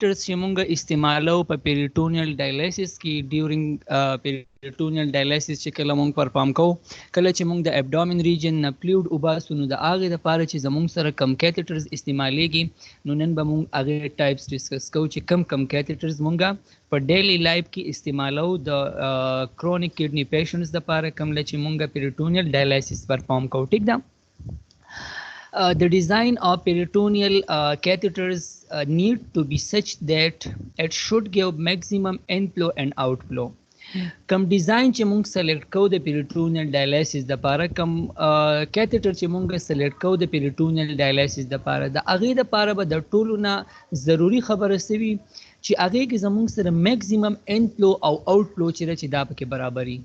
کیتیټرز چې مونږ استعمالو په پیریټونیل ډایلیسس کې ډیورینګ پیریټونیل ډایلیسس چې کله مونږ پرفارم کوو کله چې مونږ د ابډومن ریجن نه فلویډ وباسو نو د هغې دپاره چې زمونږ سره کم کیتیټرز استعمالیږي نو نن به مونږ هغې ټایپس ډسکس کوو چې کم کیتیټرز مونږ په ډیلی لایف کې استعمالو د کرونیک کډني پیشنټس دپاره کومله چې مونږ پیریټونیل ډایلیسس پرفارم کوو ټیک ده. The design of peritoneal catheters need to be such that it should give maximum inflow and outflow. کم ډیزاین چې مونږ سلیکټ کوو د پیریټونیل ډایلیسس دپاره کم کیتیټر چې مونږ سلیکټ کوو د پیریټونیل ډایلیسس دپاره د هغې دپاره به د ټولو نه ضروري خبره سوي چې هغې کې زمونږ سره میکزیمم انفلو او آوټفلو چې ده چې دا پکې برابري.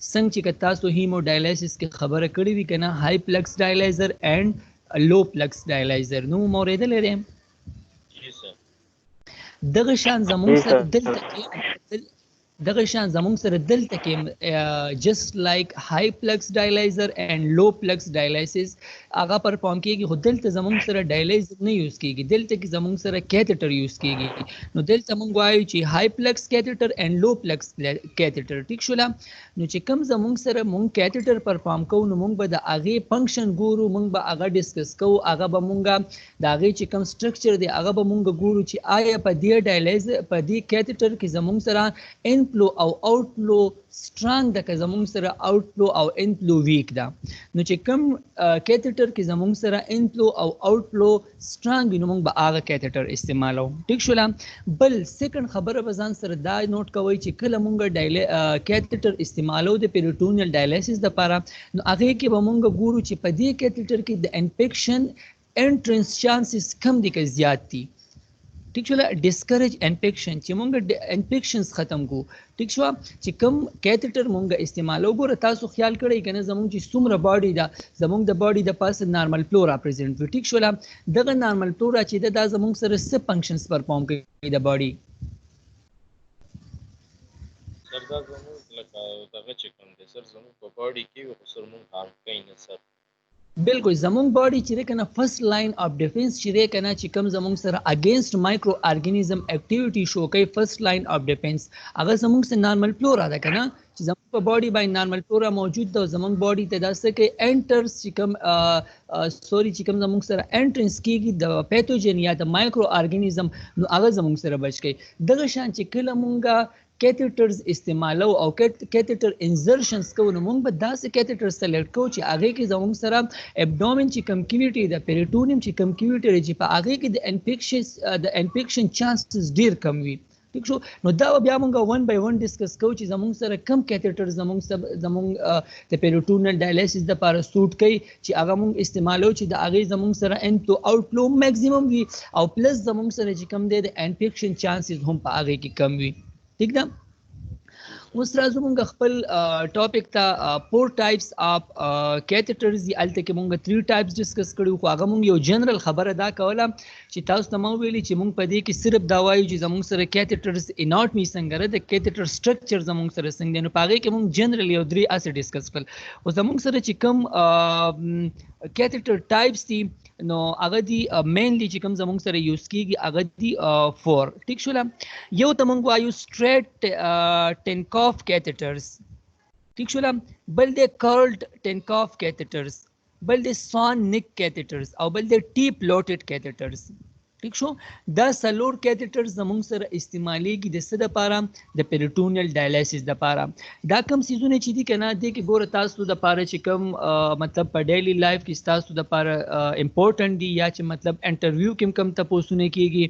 څنګه چې که تاسو هیمو ډایلیسس کې خبره کړې وي که نه های پلکس ډایلیزر اینډ لو پلکس ډایلیزر نو مو اورېدلی دی دغه شان زمونږ سره دلته کې جسټ لایک های پلکس ډایلیزر اینډ لو پلکس ډایلیسس هغه پرفارم کېږي خو دلته زمونږ سره ډایلیزر نه یوز کېږي دلته کې زمونږ سره کیتیټر یوز کېږي نو دلته مونږ وایو چې های پلکس کیتیټر اینډ لو پلکس کیتیټر ټیک شوله نو چې کوم زمونږ سره مونږ کیتیټر پرفارم کوو نو مونږ به د هغې فنکشن ګورو مونږ به هغه ډسکس کوو هغه به مونږ د هغې چې کوم سټرکچر دی هغه به مونږ ګورو چې آیا په دې ډایلیزر په دې کیتیټر کې زمونږ سره انفلو او آوټفلو سټرانګ ده که زمونږ سره آوټفلو او انفلو ویک ده نو چې کوم کیتیټر کې زمونږ سره انفلو او آوټفلو سټرانګ وي نو مونږ به هغه کیتیټر استعمالو ټیک شوله. بل سیکنډ خبره به ځان سره دا نوټ کوئ چې کله مونږ کیتیټر استعمالو د پیریټونیل ډایلیسس دپاره نو هغې کې به مونږ ګورو چې په دې کیتیټر کې د انفیکشن انټرنس چانسز کم دي که زیات دي ٹھیک شو ڈسکریج انفیکشن چې مونږ انفیکشنز ختم کو ٹھیک شو چې کوم کیتیټر مونږ استعمالو ګوره تاسو خیال کړئ کنه زمونږ چې څومره باډي ده زمونږ د باډي د پاسه نارمل فلورا پریزنټ وي ټیک شو دغه نارمل فلورا چې دا زمونږ سره څه فنکشنز پرفارم کوي د باډي سر دا زمونږ لکه دغه چې کوم دی سر زمونږ په باډي کې خو سر مونږ هارم کوي نه سر بالکل زمونږ باډي چې دی که نه فرست لاین آف ډیفینس چې دی که نه چې کوم زمونږ سره اگینسټ مایکرو ارګنیزم اکټیویټي شو کوي فرست لاین آف ډیفینس هغه زمونږ سره نارمل فلورا ده که نه چې زمونږ په باډي باندې نارمل فلورا موجود ده زمونږ باډي ته دا څه کوي انټرس چې کوم چې کوم زمونږ سره انټرنس کېږي د پیتوجن یا د مایکرو ارګنیزم نو هغه زمونږ سره بچ کوي. دغه شان چې کله مونږ کیتیټرز استعمالو او کیتیټر انزرشنز کوو نو مونږ به داسې کیتیټر سلیکټ کوو چې هغې کې زمونږ سره ابډومن چې کوم کیویټي د پیریټونیم چې کوم کیویټي دی چې په هغې کې د انفیکشن چانسز ډېر کم وي ٹھیک شو نو دا بیا مونږ ون بای ون ډسکس کوو چې زمونږ سره کم کیتیټر زمونږ د پیریټونیل ډایلیسس دپاره سوټ کوي چې هغه مونږ استعمالو چې د هغې زمونږ سره انفلو آوټفلو میکزیمم وي او پلس زمونږ سره چې کوم دی د انفیکشن چانسز هم په هغې کې کم وي ٹھیک ده. اوس راځو مونږ خپل ټاپک ته 4 ټایپس اف کیتیټرز دي هلته کې مونږ 3 ټایپس ډسکس کړي خو هغه مونږ یو جنرال خبره دا کوله چې تاسو ته ما ویلي چې مونږ په دې کې صرف دا وایو چې زمونږ سره کیتیټرز اناټمي څنګه ده د کیتیټر سټرکچر زمونږ سره څنګه دی نو په هغې کې مونږ جنرال یو 3 اسې ډسکس کړل او زمونږ سره چې کوم کیتیټر ټایپس دي نو هغه دی مینلی چې کوم زمونږ سره یوز کېږي هغه دی 4 ټیک شو یو ته مونږ وایو سټریټ ټینکاف کیتیټرز ټیک شو بل دی کرلډ ټینکاف کیتیټرز بل دی سوان نیک کیتیټرز او بل دی ټیپ لوټډ کیتیټرز ٹھیک شو دا سلور کیتیټرز زمونږ سره استعمالیږي د څه دپاره د پیریټونیل ډایلیسس دپاره دا کم څیزونه چې دي که نه دې کې ګوره تاسو دپاره چې کوم مطلب په ډیلی لایف کې ستاسو دپاره امپورټنټ دي یا چې مطلب انټرویو کې کم تپوسونه کېږي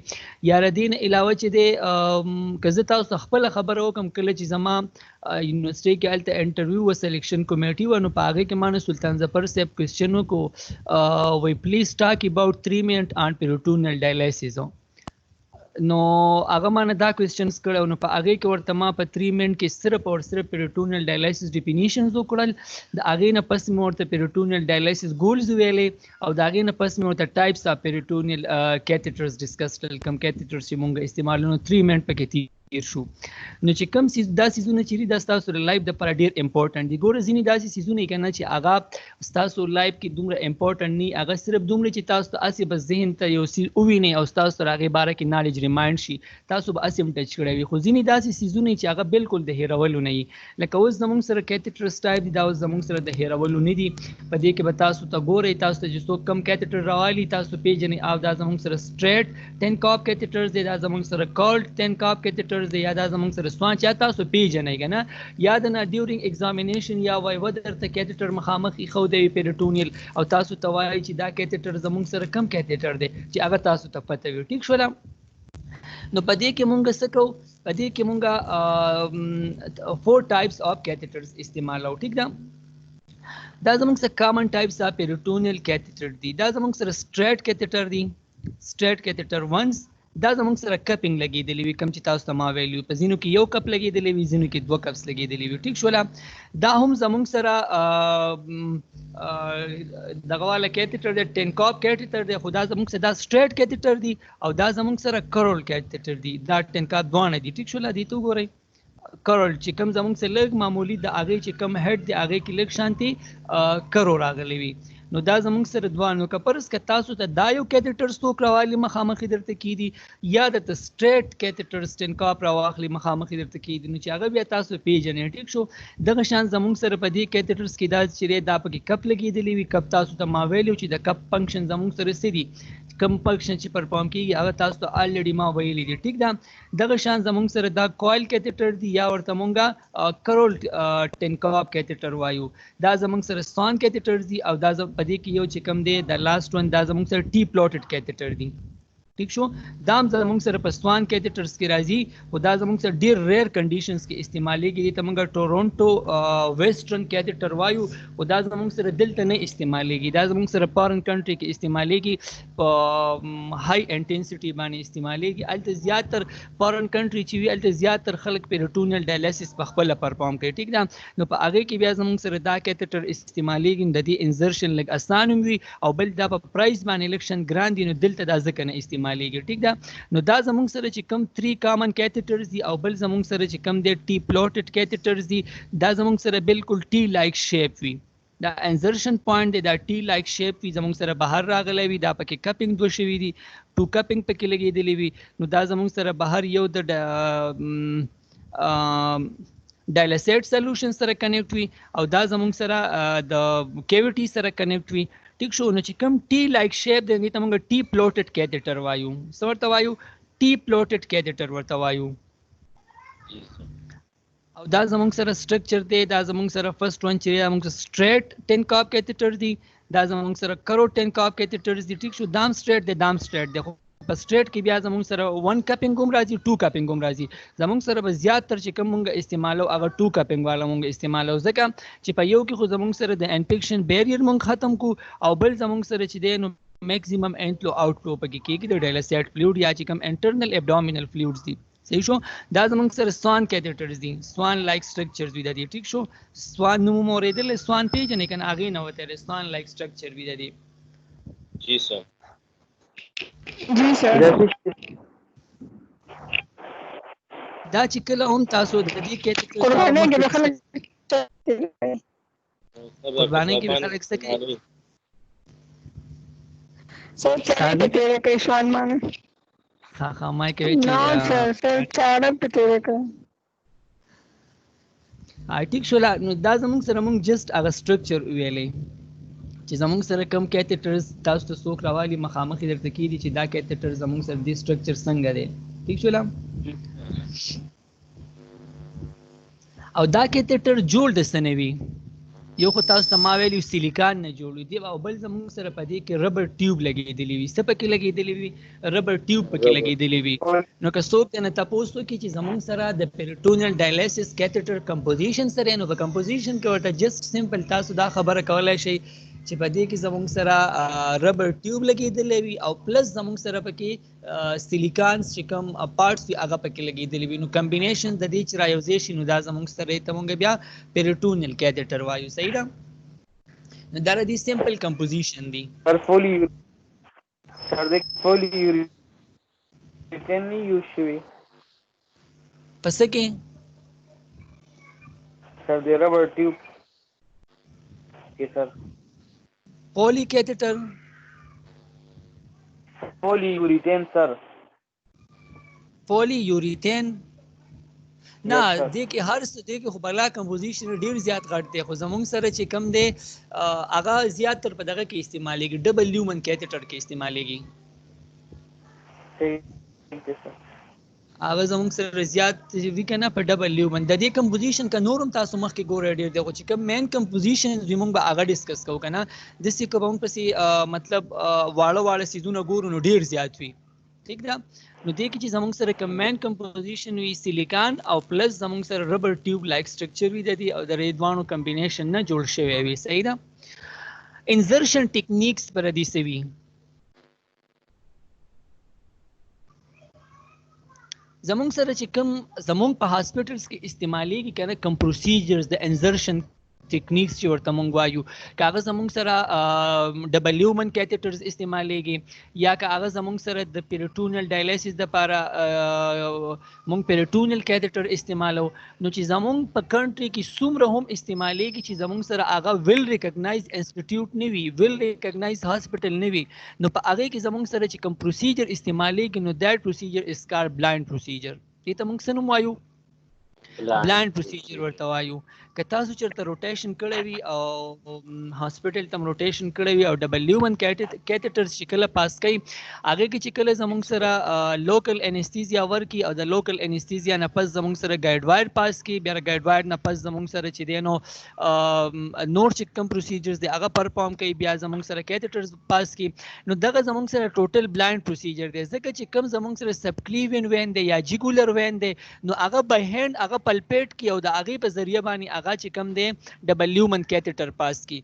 یا د دې نه علاوه چې دی که زه تاسو ته خپله خبره وکړم کله چې زما یونیورسټۍ کې هلته انټرویو و سلیکشن کمیټي وه نو په هغې کې ما نه سلطان ظفر صاحب کوېسچن وکړو وایي پلیز ټاک اباؤټ 3 منټ آن پیریټونیل ډایلیسس نو هغه ما نه دا کوېسچنز کړی نو په هغې کې ورته ما په 3 منټ کې صرف او صرف پیریټونیل ډایلیسس ډیفینیشنز وکړل د هغې نه پس مې ورته پیریټونیل ډایلیسس ګولز ویلې او د هغې نه پس مې ورته ټایپس اف پیریټونیل کیتیټرز ډسکس کړل کوم کیتیټرز چې مونږ استعمالو نو 3 منټ پکې تیر شو نو چې کوم سیز دا سیزونه چې دا تاسو د لایف د پر ډیر امپورټنت دي ګوره ځینې داسې سیزونه کنه چې هغه تاسو لایف کې دومره امپورټنت نه هغه صرف دومره چې تاسو ته اسی بس ذهن ته یو سیز وویني او تاسو راغی باره کې نالج ریمایند شي تاسو به اسیم ټچ کړی وي خو ځینې داسې سیزونه چې هغه بالکل د هیرولو نه وي لکه اوس زموږ سره کیتیټر سټایپ دي دا اوس زموږ سره د هیرولو نه دي په دې کې به تاسو ته ګورئ تاسو ته چې څوک کم کیتیټر راوالي تاسو پیژنئ او دا زموږ سره سټریټ 10 کاپ کیتیټرز دي دا زموږ سره کولډ 10 کاپ کیتیټرز دي یا دا زموږ سره سوان چې تاسو پیژنئ کنه یا د نه ډیورینګ ایگزامینیشن یا وای ودر ته کیتیټر مخامخ خو دی پیریټونیل او تاسو ته وایي چې دا کیتیټر زموږ سره کم کیتیټر دی چې هغه تاسو ته پته وي ټیک شو نو په دې کې مونږ څه کوو په دې کې مونږ 4 ټایپس اف کیتیټرز استعمالو ټیک ده دا زموږ سره کامن ټایپس اف پیریټونیل کیتیټر دي دا زموږ سره سټریټ کیتیټر دي سټریټ کیتیټر ونس دا زموږ سره کپینګ لګېدلی وي کوم چې تاسو ته ما ویلي په ځینو کې یو کپ لګېدلی وي ځینو کې 2 کپس لګېدلی وي ټیک شوله دا هم زموږ سره دغه والا کیتیټر دی 10 کاپ کیتیټر دی خو دا زموږ سره دا سټریټ کیتیټر دی او دا زموږ سره کرول کیتیټر دی دا 10 کاپ دوانه دي ټیک شوله دي ته وګورئ کرول چې کوم زموږ سره لږ معمولی د هغې چې کوم هیډ دی هغې کې لږ شانتي کرو راغلی وي نو دا زموږ سره دوه نو که پرس که تاسو ته دا یو کیتیټر څوک راوالي مخامخ درته کیدي یا د سټریټ کیتیټر سټین کاپ راواخلي مخامخ درته کیدي نو چې هغه بیا تاسو پیژنئ ټیک شو دغه شان زموږ سره په دې کیتیټرز کې دا چې دا پکې کپ لګېدلی وي کپ تاسو ته ما ویلي چې د کپ فنکشن زموږ سره څه دي کوم فنکشن چې پرفارم کیږي هغه تاسو ته الریډي ما ویلي دي ټیک ده دغه شان زموږ سره دا کوایل کیتیټر دی یا ورته مونږه کرول 10 کاپ کیتیټر وایو دا زموږ سره سان کیتیټر دی او دا په دې کې یو چې کوم دی د لاست ون دا زموږ سره ټی پلوټډ کیتیټر دی ٹھیک شو دا هم زموږ سره په سوان کیتیټرز کې راځي خو دا زموږ سره ډیر ریئر کنډیشنز کې استعمالیږي دي ته موږ ټورونټو ویسټرن کیتیټر وایو خو دا زموږ سره دلته نه استعمالیږي دا زموږ سره فارن کنټری کې استعمالیږي په هاي انټنسټي باندې استعمالیږي الته زیاتر فارن کنټری چې وی الته زیاتر خلک پیریټونیل ډایلیسس په خپل پرفارم کوي ټیک ده نو په هغه کې بیا زموږ سره دا کیتیټر استعمالیږي د دې انزرشن لګ اسان وي او بل دا په پرایس باندې الیکشن ګران دي نو دلته دا ځکه نه استعمالیږي ٹھیک ده نو دا زموږ سره چې کم 3 کامن کیتیټرز دي او بل زموږ سره چې کم دی ټی پلوټډ کیتیټرز دي دا زموږ سره بالکل ټی لایک شیپ وي دا انزرشن پوینټ دی دا ټی لایک شیپ وي زموږ سره بهر راغلی وي دا پکې کپینګ دوه شوي دي 2 کپینګ پکې لګېدلی وي نو دا زموږ سره بهر یو د ډایلسیټ سولوشن سره کنیکټ وي او دا زموږ سره د کیویټي سره کنیکټ وي ٹھیک شو نو چې کوم ټی لایک شیپ دی ته موږ ټی پلوټډ کیتیټر وایو څه ورته وایو ټی پلوټډ کیتیټر ورته وایو او دا زموږ سره سټرکچر دی دا زموږ سره فرست ون چې موږ سټریټ 10 کاپ کیتیټر دی دا زموږ سره کرو 10 کاپ کیتیټرز دی ټیک شو دام سټریټ دی دام سټریټ دی په سټریټ کې بیا زموږ سره 1 کپینګ هم راځي 2 کپینګ هم راځي زموږ سره به زیاتر چې کوم موږ استعمالو هغه 2 کپینګ والا موږ استعمالو ځکه چې په یو کې خو زموږ سره د انفیکشن بیریر موږ ختم کو او بل زموږ سره چې دی نو میکسیمم انفلو آوټفلو پکې کېږي د ډایلسیټ فلویډ یا چې کوم انټرنل ابډومینل فلویډز دي صحیح شو دا زموږ سره سوان کیتیټرز دي سوان لایک سټرکچرز وي د دې ټیک شو سوان نوم اوریدل سوان پیژنې کنه هغه نه وته سوان لایک سټرکچر وي د دې جی سر جی سر دا چې کله هم تاسو د دې کیتیټر قربانۍ کې خلک قربانۍ کې خلک څه کوي سر چاړه په تیرے کې شوان مان ها ما کوي نو چې سر چاړه په تیرے کې ټیک شو نو دا زموږ سره موږ جست هغه سټرکچر ویلې چې زموږ سره کم کیتیټرز تاسو ته څوک راوالي مخامخ درته کېدي چې دا کیتیټر زموږ سره دې سټرکچر څنګه دی ٹھیک شو او دا کیتیټر جوړ د څه نه وي یو خو تاسو ته ما ویلي سیلیکان نه جوړ دی او بل زموږ سره په دې کې ربر ټیوب لګېدلی وي څه پکې لګېدلی وي ربر ټیوب پکې لګېدلی وي نو که څوک نه تاسو کې چې زموږ سره د پیریټونیل ډایلیسس کیتیټر کمپوزیشن سره نو په کمپوزیشن کې ورته جست سمپل تاسو دا خبره کولای شئ چې په دې کې زموږ سره ربر ټیوب لګېدلی وي او پلس زموږ سره پکې سیلیکانز چې کوم پارټس وي هغه پکې لګېدلی وي نو کمبینیشن د دې چې رایوځای شي نو دا زموږ سره ته موږ بیا پیریټونیل کیتیټر وایو صحیح ده نو دا د دې سمپل کمپوزیشن دی سر فولي سر د فولي ریټن یوز شوی پس کې सर they rubber tube के सर پولی کیتھیٹر पोली urethane sir پولی یوریتین نه Yes, sir. دې کې هر څه دې کې خو بلا کمپوزیشن ډیر زیات غټ دی خو زمونږ سره چې کم دی هغه زیات تر په دغه کې استعمالېږي ډبل لیومن کیتھیټر کې استعمالېږي ठीक है सर هغه زمونږ سره زیات وی کنه په ډبل لیومن د دې کمپوزیشن کا نورم تاسو مخکې ګورئ ډیر دی خو چې کوم مین کمپوزیشن زمونږ به هغه ډیسکس کوو کنه د سې کوم پسې مطلب واړه سیزونه ګورو نو ډیر زیات وي ٹھیک ده نو دې کې چې زمونږ سره کوم مین کمپوزیشن وی سیلیکان او پلس زمونږ سره ربر ټیوب لایک سټرکچر وی د دې او د ریدوانو کمبینیشن نه جوړ شوی وي صحیح ده انزرشن ټیکنیکس پر دې سوي زمونږ سره چې کوم زمونږ په هاسپټلز کې استعمالېږي کنه کوم پروسیجرز د انزرشن ټیکنیکس چې ورته مونږ وایو کاغه زمونږ سره ډبل لیومن کیتھیټرز استعمالېږي یا کاغه زمونږ سره د پیریټونل ډایلیسس د لپاره مونږ پیریټونل کیتھیټر استعمالو نو چې زمونږ په کنټری کې څومره هم استعمالېږي چې زمونږ سره هغه ویل ریکګنایز انسټیټیوټ نه وي ویل ریکګنایز هاسپټل نه وي نو په هغه کې زمونږ سره چې کوم پروسیجر استعمالېږي نو دیٹ پروسیجر از کالډ بلایند پروسیجر دې ته مونږ څه نوم وایو بلایند پروسیجر ورته وایو که تاسو چېرته روټیشن کړی وي او هاسپټل تم روټیشن کړی وي او ډبل لیومن کیتھیټرز چې کله پاس کوي هغه کې چې کله زمونږ سره لوکل انستیزیا ورکي او د لوکل انستیزیا نه پس زمونږ سره ګایډ وایر پاس کی بیا ګایډ وایر نه پس زمونږ سره چې دی نو نور چې کوم پروسیجرز دی هغه پرفارم کوي بیا زمونږ سره کیتھیټرز پاس کی نو دغه زمونږ سره ټوټل بلایند پروسیجر دی ځکه چې کوم زمونږ سره سبکلیوین وین دی یا جیګولر وین دی نو هغه بای هند هغه پلپیټ کی او د هغه په ذریعہ باندې هغه چې کم دی ډبل لیومن کیتھیټر پاس کی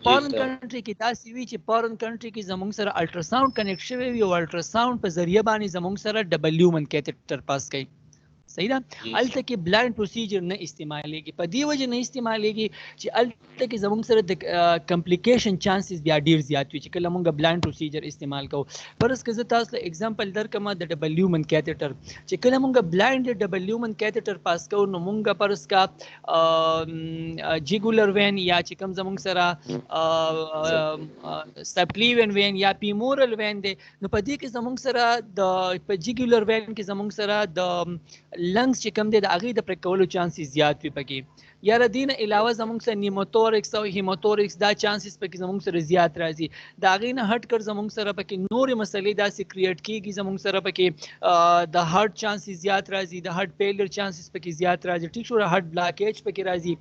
فارن کنټری کې داسې وی چې فارن کنټری کې زمونږ سره الټراساوند کنیکټ شوی وي او الټراساوند په ذریعہ باندې زمونږ سره ډبل لیومن کیتھیټر پاس کوي صحیح ده الته کې بلایند پروسیجر نه استعمالېږي په دې وجه نه استعمالېږي چې الته کې زمونږ سره د کمپلیکیشن چانسز بیا ډیر زیات وي چې کله مونږ بلایند پروسیجر استعمال کوو فرض کړه زه تاسو ته اگزامپل درکم د ډبل لیومن کیتھیټر چې کله مونږ بلایند ډبل لیومن کیتھیټر پاس کوو نو مونږ فرض کا جیګولر وین یا چې کوم زمونږ سره سبکلیوین وین یا پیمورل وین دی نو په دې کې زمونږ سره د په جیګولر وین کې زمونږ سره د لنګز چې کم دی د هغې د پرې کولو چانسز زیات وي پکې یا د دې نه علاوه زمونږ سره نیموتورکس او هیموتورکس دا چانسز پکې زمونږ سره زیات راځي د هغې نه هټ کر زمونږ سره پکې نورې مسلې داسې کریټ کېږي زمونږ سره پکې د هارت چانسز زیات راځي د هارت فیلر چانسز پکې زیات راځي ټیک شو هارت بلاکیج پکې راځي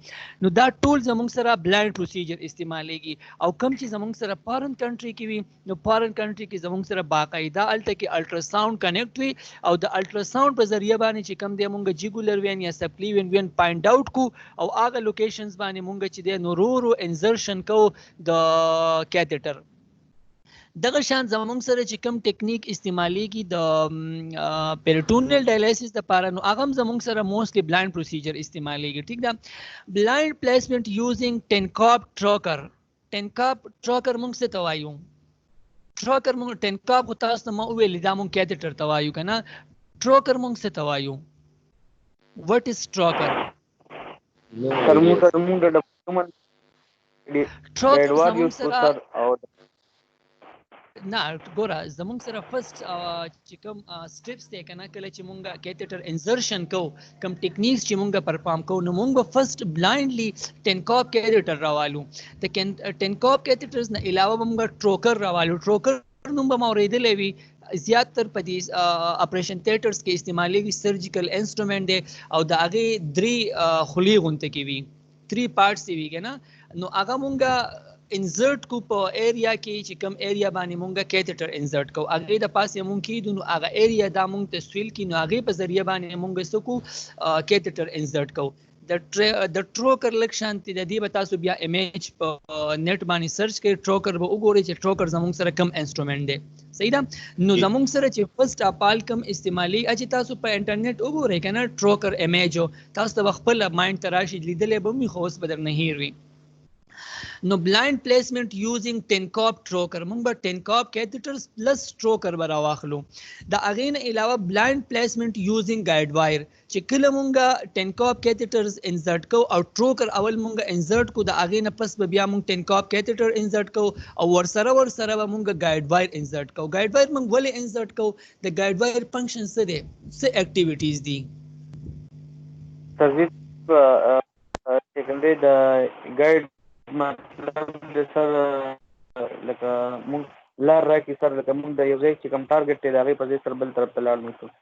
نو دا ټول زمونږ سره بلایند پروسیجر استعمالېږي او کم چې زمونږ سره فارن کنټری کې وي نو فارن کنټری کې زمونږ سره باقاعده الته کې الټراساوند کنیکټ وي او د الټراساوند په ذریعہ باندې چې کم دی مونږ جیګولر وین یا سبکلیوین وین فایند آوټ کو او هغه لوکیشنز باندې مونږ چې دی نورو انزرشن کو د کیتھیټر دغه شان زمونږ سره چې کوم ټیکنیک استعمالېږي د پیریټونل ډایلیسس لپاره نو هغه هم زمونږ سره موستلی بلایند پروسیجر استعمالېږي ټیک ده بلایند پلیسمنٹ یوزینګ ټینکاپ ټروکر ټینکاپ ټروکر مونږ څه ته وایو ټروکر مونږ ټینکاپ خو تاسو ته ما وویل دا مونږ کیتھیټر ته وایو که نه ټروکر مونږ څه ته وایو وټ از ټروکر نه ګوره زمونږ سره فرست چې کوم سټیپس دی که نه کله چې مونږ کیتھیټر انزرشن کوو کوم ټیکنیکس چې مونږ پرفارم کوو نو مونږ به فرست بلایندلی ټینکاپ کیتھیټر راوالو د ټینکاپ کیتھیټرز نه علاوه به مونږ ټروکر راوالو ټروکر نوم به ما اورېدلی وي زیاتر په دې اپریشن تھیټرز کې استعمالېږي سرجیکل انسټرومنټ دی او د هغې درې خولې غونته کې وي 3 پارټس وي که نه نو هغه مونږ انزرټ کو په ایریا کې چې کوم ایریا باندې مونږ کیتھیټر انزرټ کو هغې د پاسې مونږ کېدو نو هغه ایریا دا مونږ ته سویل کړي نو هغې په ذریعه باندې مونږ څه کو کیتھیټر انزرټ کو د ټروکر لږ شانتي د دې به تاسو بیا امیج په نیټ باندې سرچ کړئ ټروکر به وګورئ چې ټروکر زمونږ سره کم انسټرومنټ دی صحیح ده نو زمونږ سره چې فرست اپال کم استعمالي چې تاسو په انټرنیټ وګورئ که نه ټروکر امیج تاسو ته خپل مایند ته راشي لیدلی به مې خو اوس به درنه هیر وي نو بلایند پلیسمنت یوزینګ ټینکاپ ټروکر موږ به ټینکاپ کیتیټرز پلس ټروکر به راواخلو د هغې نه علاوه بلایند پلیسمنت یوزینګ ګایډ وایر چې کله موږ ټینکاپ کیتیټرز انسرټ کو او ټروکر اول موږ انسرټ کو د هغې نه پس به بیا موږ ټینکاپ کیتیټر انسرټ کو او ورسره به موږ ګایډ وایر انسرټ کو ګایډ وایر موږ ولې انسرټ کو د ګایډ وایر فنکشن څه دی څه اکټیویټیز دي سرویس چې کوم دی د ګایډ مطلب د سر لکه موږ لار راکړي سر لکه موږ د یو ځای چې کوم ټارګټ دی د هغې په ځای سره بل طرف ته لاړ نشو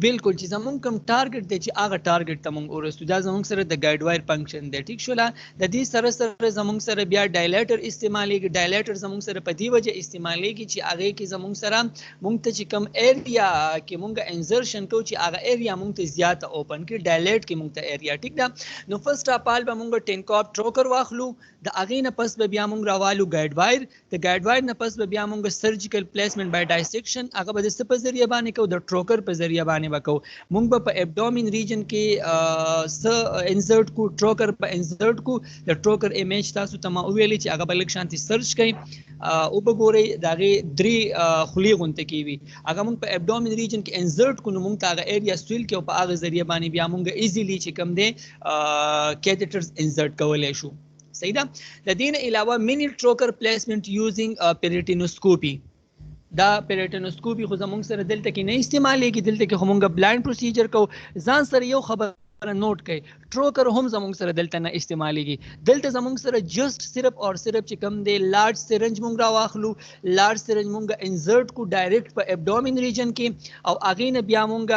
بالکل چې زمونږ کوم ټارګټ دی چې هغه ټارګټ ته مونږ ورسو دا زمونږ سره د ګایډ وایر فنکشن دی ټیک شوله د دې سره زمونږ سره بیا ډایلیټر استعمالیږي ډایلیټر زمونږ سره په دې وجه استعمالیږي چې هغې کې زمونږ سره مونږ ته چې کوم ایریا کې مونږ انزرشن کوو چې هغه ایریا مونږ ته زیاته اوپن کړي ډایلیټ کې مونږ ته ایریا ټیک ده نو فرست اف آل به مونږ ټینکاپ ټروکر واخلو د هغې نه پس به بیا مونږ راوالو ګایډ وایر د ګایډ وایر نه پس به بیا مونږ سرجیکل پلیسمنټ بای ډایسیکشن هغه به د څه په ذریعه باندې کوو د ټروکر په ذریعه باندې به کوو مونږ به په ابډومین ریجن کې س انسرټ کو ټروکر په انسرټ کو د ټروکر ایمیج تاسو ته ما ویلې چې هغه بلک شانتي سرچ کړئ او وګورئ د هغې درې خولې غونته کې وي هغه مونږ په ابډومین ریجن کې انسرټ کو نو مونږ ته هغه ایریا سویل کې او په هغه ذریعه باندې بیا مونږ ایزیلی چې کوم دی کیتیټرز انسرټ کولی شو صحیح ده د دې نه علاوه مینی ټروکر پلیسمنټ یوزینګ پیریټینوسکوپي دا پیریټینوسکوپي خو زمونږ سره دلته کې نه استعمالیږي دلته کې خو مونږ بلایند پروسیجر کوو ځان سره یو خبر نوٹ کړئ ټروکر هم زمونږ سره دلته نه استعمالیږي دلته زمونږ سره جست صرف اور صرف چې کوم دی لارج سرنج مونږ راواخلو لارج سرنج مونږ انسرټ کو ډایرکټ په ابډومین ریجن کې او هغې نه بیا مونږ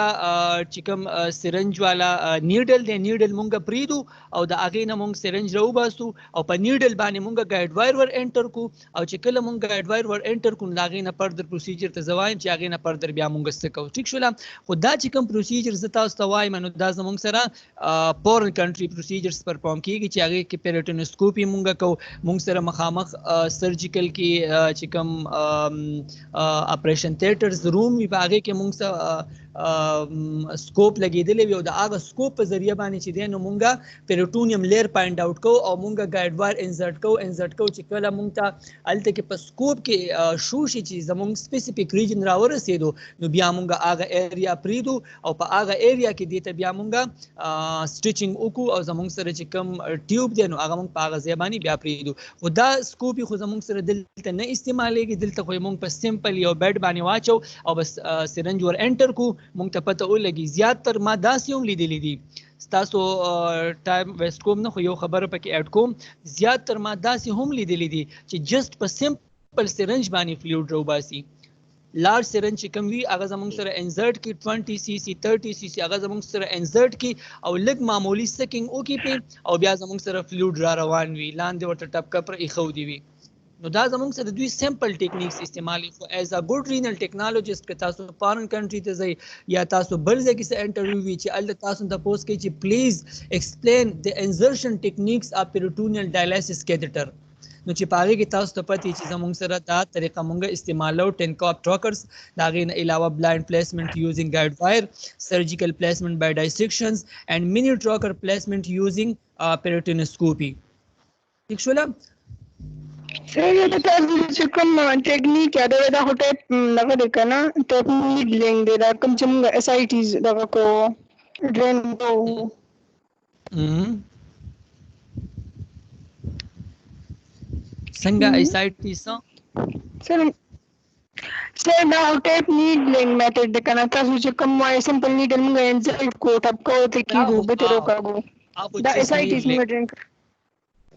چې کوم سرنج والا نیډل دی نیډل مونږ پریدو او د هغې نه مونږ سرنج راوباسو او په نیډل باندې مونږ ګایډ وایر ور انټر کو او چې کله مونږ ګایډ وایر ور انټر کو نو هغې نه فردر پروسیجر ته زه وایم چې هغې نه فردر بیا مونږ څه کوو ټیک شوله خو دا چې کوم پروسیجر زه تاسو ته وایم نو دا زمونږ سره فورن کنټری پروسیجرز پرفارم کیږي چې هغې کې پیریټینوسکوپي مونږ کوو مونږ سره مخامخ سرجیکل کې چې کوم اپریشن تھیټرز روم وي په هغې کې مونږ سره سکوپ لګېدلی وي او د هغه سکوپ په ذریعه باندې چې دی نو مونږ پیریټونیم لیر فایند آوټ کوو او مونږ ګایډ وایر انسرټ کوو چې کله مونږ ته هلته کې په سکوپ کې شو شي چې زمونږ سپیسیفیک ریجن راورسېدو نو بیا مونږ هغه ایریا پریدو او په هغه ایریا کې دې ته بیا مونږ سټیچنګ وکړو او زمونږ سره چې کوم ټیوب دی نو هغه مونږ په هغه ځای باندې بیا پریږدو خو دا سکوپ خو زمونږ سره دلته نه استعمالیږي دلته خو مونږ په سمپل یو بیډ باندې واچو او بس سرنج ور انټر کو مونږ ته پته ولګي زیاتر ما داسې هم لیدلی دي ستاسو ټایم ویسټ کوم نه خو یو خبره پکې اډ کوم زیاتر ما داسې هم لیدلی دي چې جست په سمپل سرنج باندې فلویډ راوباسي لارج سرنج چې کوم وي هغه زمونږ سره انسرټ کې 20 سی سی 30 سی سی هغه زمونږ سره انسرټ کې او لږ معمولی سکینګ وکړي پې او بیا زمونږ سره فلویډ را روان وي لاندې ورته ټپکه پر ایښودي وي نو دا زمونږ سره دوی سمپل ټیکنیکس استعمالي خو ایز ا ګوډ رینل ټیکنالوجست که تاسو فارن کنټري ته ځئ یا تاسو بل ځای کې څه انټرویو وي چې هلته تاسو تپوس کوي چې پلیز ایکسپلین د انزرشن ټیکنیکس اف پیریټونیل ډایلیسس کیتیټر نو چې په هغې کې تاسو ته پتې چې زمونږ سره دا طریقه مونږ استعمالو ټینکاپ ټروکرز د هغې نه علاوه بلایند پلیسمنټ یوزینګ ګایډ وایر سرجیکل پلیسمنټ بای ډایسیکشنز اینډ مینی ټروکر پلیسمنټ یوزینګ پیریټینوسکوپي ٹھیک شوله سر یہ بتا دیجیے کم ٹیکنیک یا دا ہوٹل لگا دیکھا نا ٹیکنیک لیں دے دا کم چم ایس آئی ٹیز لگا کو ڈرین کو څنګه ایس آئی ٹی سر دا ہوٹل نیڈ لیں میتھڈ دیکھا نا تاسو چې کم وای سمپل نیډل موږ انسرټ کو ټپ کو ته کیږي به تر وکاګو دا ایس آئی ټیز موږ ډرین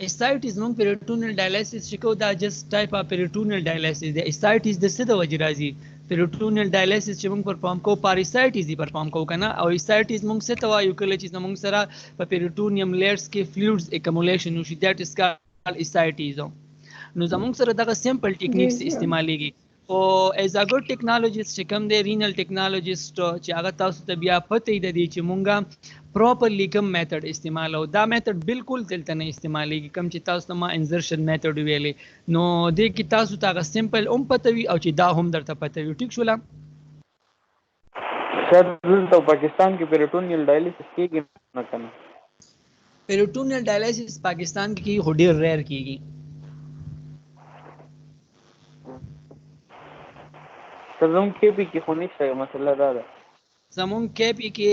اسایټیز مونږ پیریټونیل ډایلیسس چې کوو دا جست ټایپ اف پیریټونیل ډایلیسس دی اسایټیز د څه د وجې راځي پیریټونیل ډایلیسس چې مونږ پرفارم کوو پاریسایټیز یې پرفارم کوو که نه او اسایټیز مونږ څه ته وایو کله چې زمونږ سره په پیریټونیم لیئرز کې فلویډز اکمولیشن وشي دیټ از کالډ اسایټیز نو زمونږ سره دغه سمپل ټیکنیکس استعمالیږي او ایز ا ګوډ ټیکنالوجیست چې کوم دی رینل ټیکنالوجیست چې هغه تاسو ته بیا پته یې د دې چې مونږه پراپرلی کوم میتھډ استعمالو دا میتھډ بالکل دلته نه استعمالیږي کوم چې تاسو ته ما انزرشن میتھډ ویلې نو دې کې تاسو ته هغه سمپل هم پته وي او چې دا هم درته پته وي ټیک شوله سر دلته پاکستان کې پیریټونیل ډایلیسس کېږي نه که نه peritoneal dialysis Pakistan की हो ډیر रेयर کیږي. زموږ کې کې خو نشته مسله دا ده. زمون کې پی کې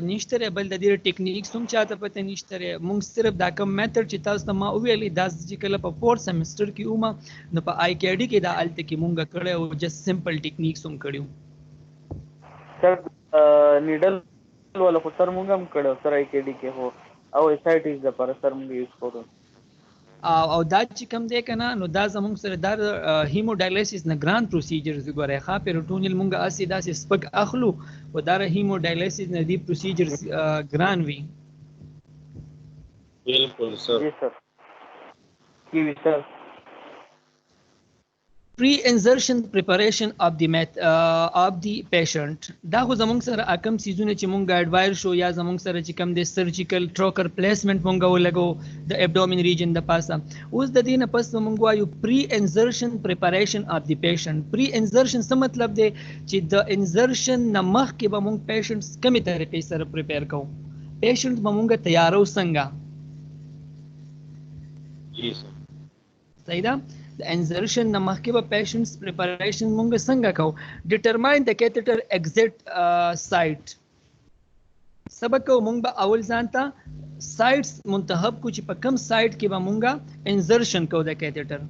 نشته بل د دې ټیکنیکس هم چاته پته نشته. مونږ صرف دا کوم میتھډ چې تاسو ته ما ویلې دا چې کله په 4 سیمستر کې اومه نو په آی کې ډی کې دا الته کې مونږ کړه او جست سمپل ټیکنیکس هم کړیو. سر نیډل ولا خو سر مونږ هم کړو سر آی کې ډی کې هو او اسایټیز د پر سر مونږ یوز کوو او دا چې کوم دی کنه نو دا زموږ سره دا هیموډایلیسیس نه ګران پروسیجرز ګورای ښه پیروټونیل مونږه اسی داسې سپک اخلو او دا هیموډایلیسیس نه دی پروسیجرز ګران وی. بالکل سر. جی سر. کی وی سر. pre-insertion preparation of the patient دا خو زمونږ سره اکم سیزونه چې مونږ اډوایر شو یا زمونږ سره چې کم د سرجیکل ټروکر پلیسمنت مونږ ولګو د ابډومین ریجن د پاسه. اوس د دې نه پس مونږ وایو pre-insertion preparation of the patient. pre-insertion څه مطلب دی چې د انزرشن نه مخکې به مونږ پیشنټس کومې طریقې سره پریپیر کوو. پیشنټ به مونږ تیارو څنګه. جی سر. صحیح ده. د انزرشن نه مخکې به پیشنټس پریپریشن مونږ څنګه کوو. ډیټرماین د کیتھیټر ایگزیکټ سایت. سبق کو مونږ به اول ځان ته سایټس منتخب کو چې په کم سایت کې به مونږه انزرشن کوو د کیتھیټر.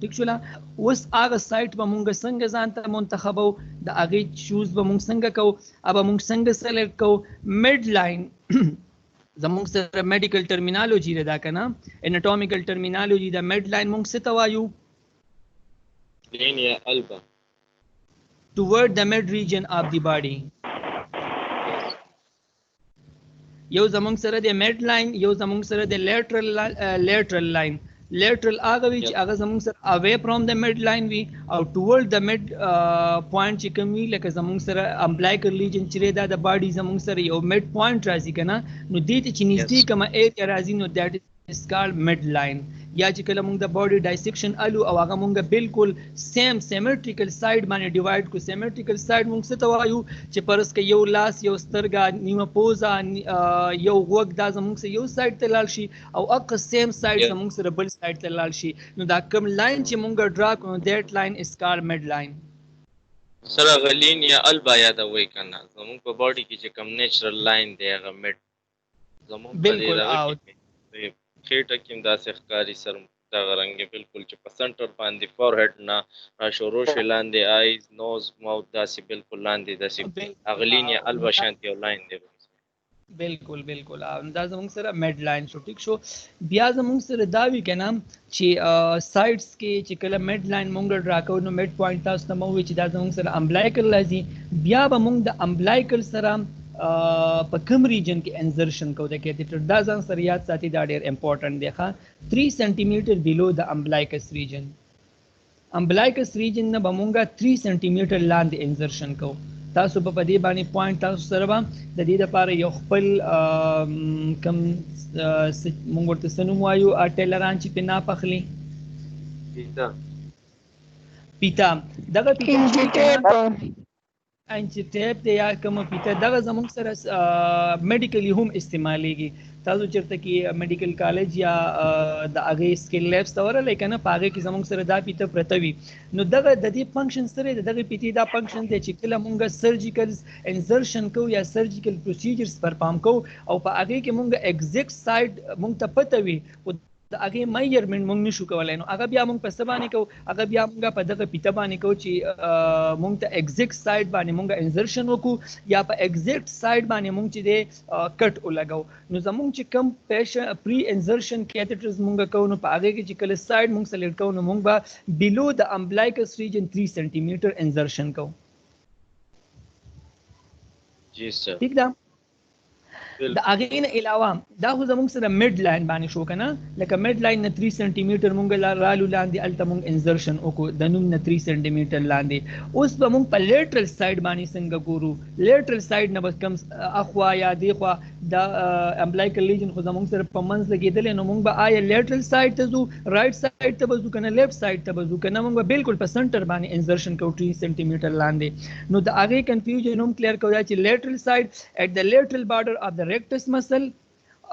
ٹھیک شولا. اوس هغه سایت به مونږ څنګه ځان ته منتخبو د هغه چوز به مونږ څنګه کوو ابا مونږ څنګه سلیکټ کوو. میډ لاین زمونږ سره میډیکل ټرمینالوجي ده کنه اناټومیکل ټرمینالوجي د میډ لاین مونږ څه ته وایو. linea alba toward the mid region of the body. یو زمونږ سره د mid line یو زمونږ سره د lateral line. lateral هغه وی چې هغه زمونږ سره away from the mid line وی او toward the mid point چې کوم وی لکه زمونږ سره umbilical region چې دا د باډي زمونږ سره یو mid point راځي کنه نو دې ته چې نږدې کومه ایریا راځي نو that is called mid line. یا چې کله مونږ د باډي ډایسیکشن الو او هغه مونږ بالکل سیم سیمټریکل سایډ باندې ډیوایډ کو. سیمټریکل سایډ مونږ څه ته وایو چې پرس کې یو لاس یو سترګه نیمه پوزه یو غوږ دا زمونږ سره یو سایډ ته لاړ شي او اق سیم سایډ زمونږ سره بل سایډ ته لاړ شي نو دا کوم لاین چې مونږ ډرا کوو دیٹ لاین از کالډ مید لاین. سره غلین یا البا یادوي کنه زمونږ په باډي کې چې کوم نیچرل لاین دی هغه مید زمونږ بالکل او خېټه کې داسې ښکاری سر دا رنګ بالکل چې په سنټر باندې فورهډ نه شروع شي لاندې آیز نوز ماوث داسې بالکل لاندې داسې اغلین یا البا شانتی او لاین دی. بالکل بالکل دا زمونږ سره میډ لاین شو. ټیک شو. بیا زمونږ سره دا وی کنه چې سایډس کې چې کله میډ لاین مونږ ډرا کوو نو میډ پوینټ تاسو ته مو وی چې دا زمونږ سره امبلایکل راځي. بیا به مونږ د امبلایکل سره په کوم ریجن کې انزرشن کوو د کیتھیټر. دا ځان سره یاد ساتي دا ډیر امپورټنٹ دی ښه. 3 سنټی میټر بیلو د امبلایکس ریجن. امبلایکس ریجن نه به مونږه 3 سنټی میټر لاندې انزرشن کوو. تاسو په دې باندې پوینټ تاسو سره به د دې لپاره یو خپل کم مونږ ورته سنوم وایو ټیلران چې په ناپخلی پیتا دغه پیتا انچ ټیپ دی یا کوم پیتا دغه زموږ سره میډیکلی هم استعمالیږي. تاسو چرته کې میډیکل کالج یا د هغه سکل لیبس ته ورلې کنه پاګه کې زموږ سره دا پیتا پرته وي نو دغه د دې فنکشن سره دغه پیتی دا فنکشن دی چې کله مونږه سرجیکل انزرشن کو یا سرجیکل پروسیجرز پرفارم کو او په هغه کې مونږه ایگزیکټ سایډ مونږ ته پته وي د هغه میجرمنت مونږ نشو کولای نو هغه بیا مونږ په څه باندې کو هغه بیا مونږ په دغه پیته باندې کو چې مونږ ته ایگزیکټ سایډ باندې مونږ انزرشن وکړو یا په ایگزیکټ سایډ باندې مونږ چې د کټ ولګاو نو زمونږ چې کم پیشنټ پری انزرشن کیتھیټرز مونږ کو نو په هغه کې چې کله سایډ مونږ سلیکټ کو نو مونږ به بیلو د امبلایکس ریجن 3 سنټی میټر انزرشن کو. جی سر ٹھیک ده. د هغه نه علاوه دا خو زموږ سره میډ لاین باندې شو کنه لکه میډ لاین نه 3 سنټی میټر مونږ رالو لاندې الته مونږ انزرشن وکړو د نوم نه 3 سنټی میټر لاندې. اوس به مونږ په لیټرل سایډ باندې څنګه ګورو. لیټرل سایډ نه بس کم اخوا یا دی خوا د امبلایکل ریجن خو زموږ سره په منځ لګیدل نو مونږ به آیا لیټرل سایډ ته ځو رائټ سایډ ته بزو کنه لیفټ سایډ ته بزو کنه مونږ بالکل په سنټر باندې انزرشن کوو 3 سنټی میټر لاندې. نو د هغه کنفیوژن هم کلیر کوو چې لیټرل سایډ at the lateral border of the rectus muscle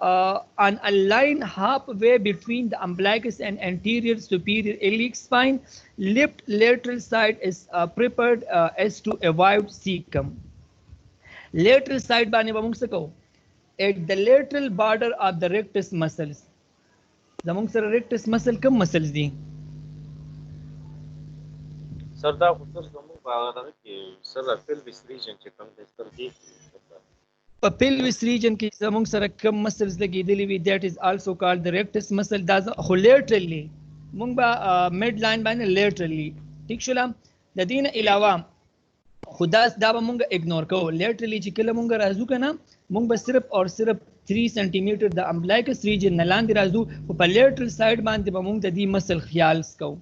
on a line halfway between the umbilicus and anterior superior iliac spine. Left lateral side is prepared as to avoid cecum. Lateral side bani bamung sako at the lateral border of the rectus muscles. Zamung sir rectus muscle kam muscles di sir دا خو تاسو زموږ په هغه دغه کې سر pelvis region چې کوم دی سر دی په pelvis region کې زموږ سره کم مسلز لګیدلی وي that is also called the rectus muscle. دا خو laterally مونږ به mid line باندې laterally ٹھیک شول. د دین علاوه خدا دا به مونږ اګنور کوو. laterally چې کله مونږ راځو کنه مونږ به صرف اور صرف 3 سنټیمیټر د umbilicus region نه لاندې راځو او په lateral side باندې به مونږ د دې مسل خیال کوو.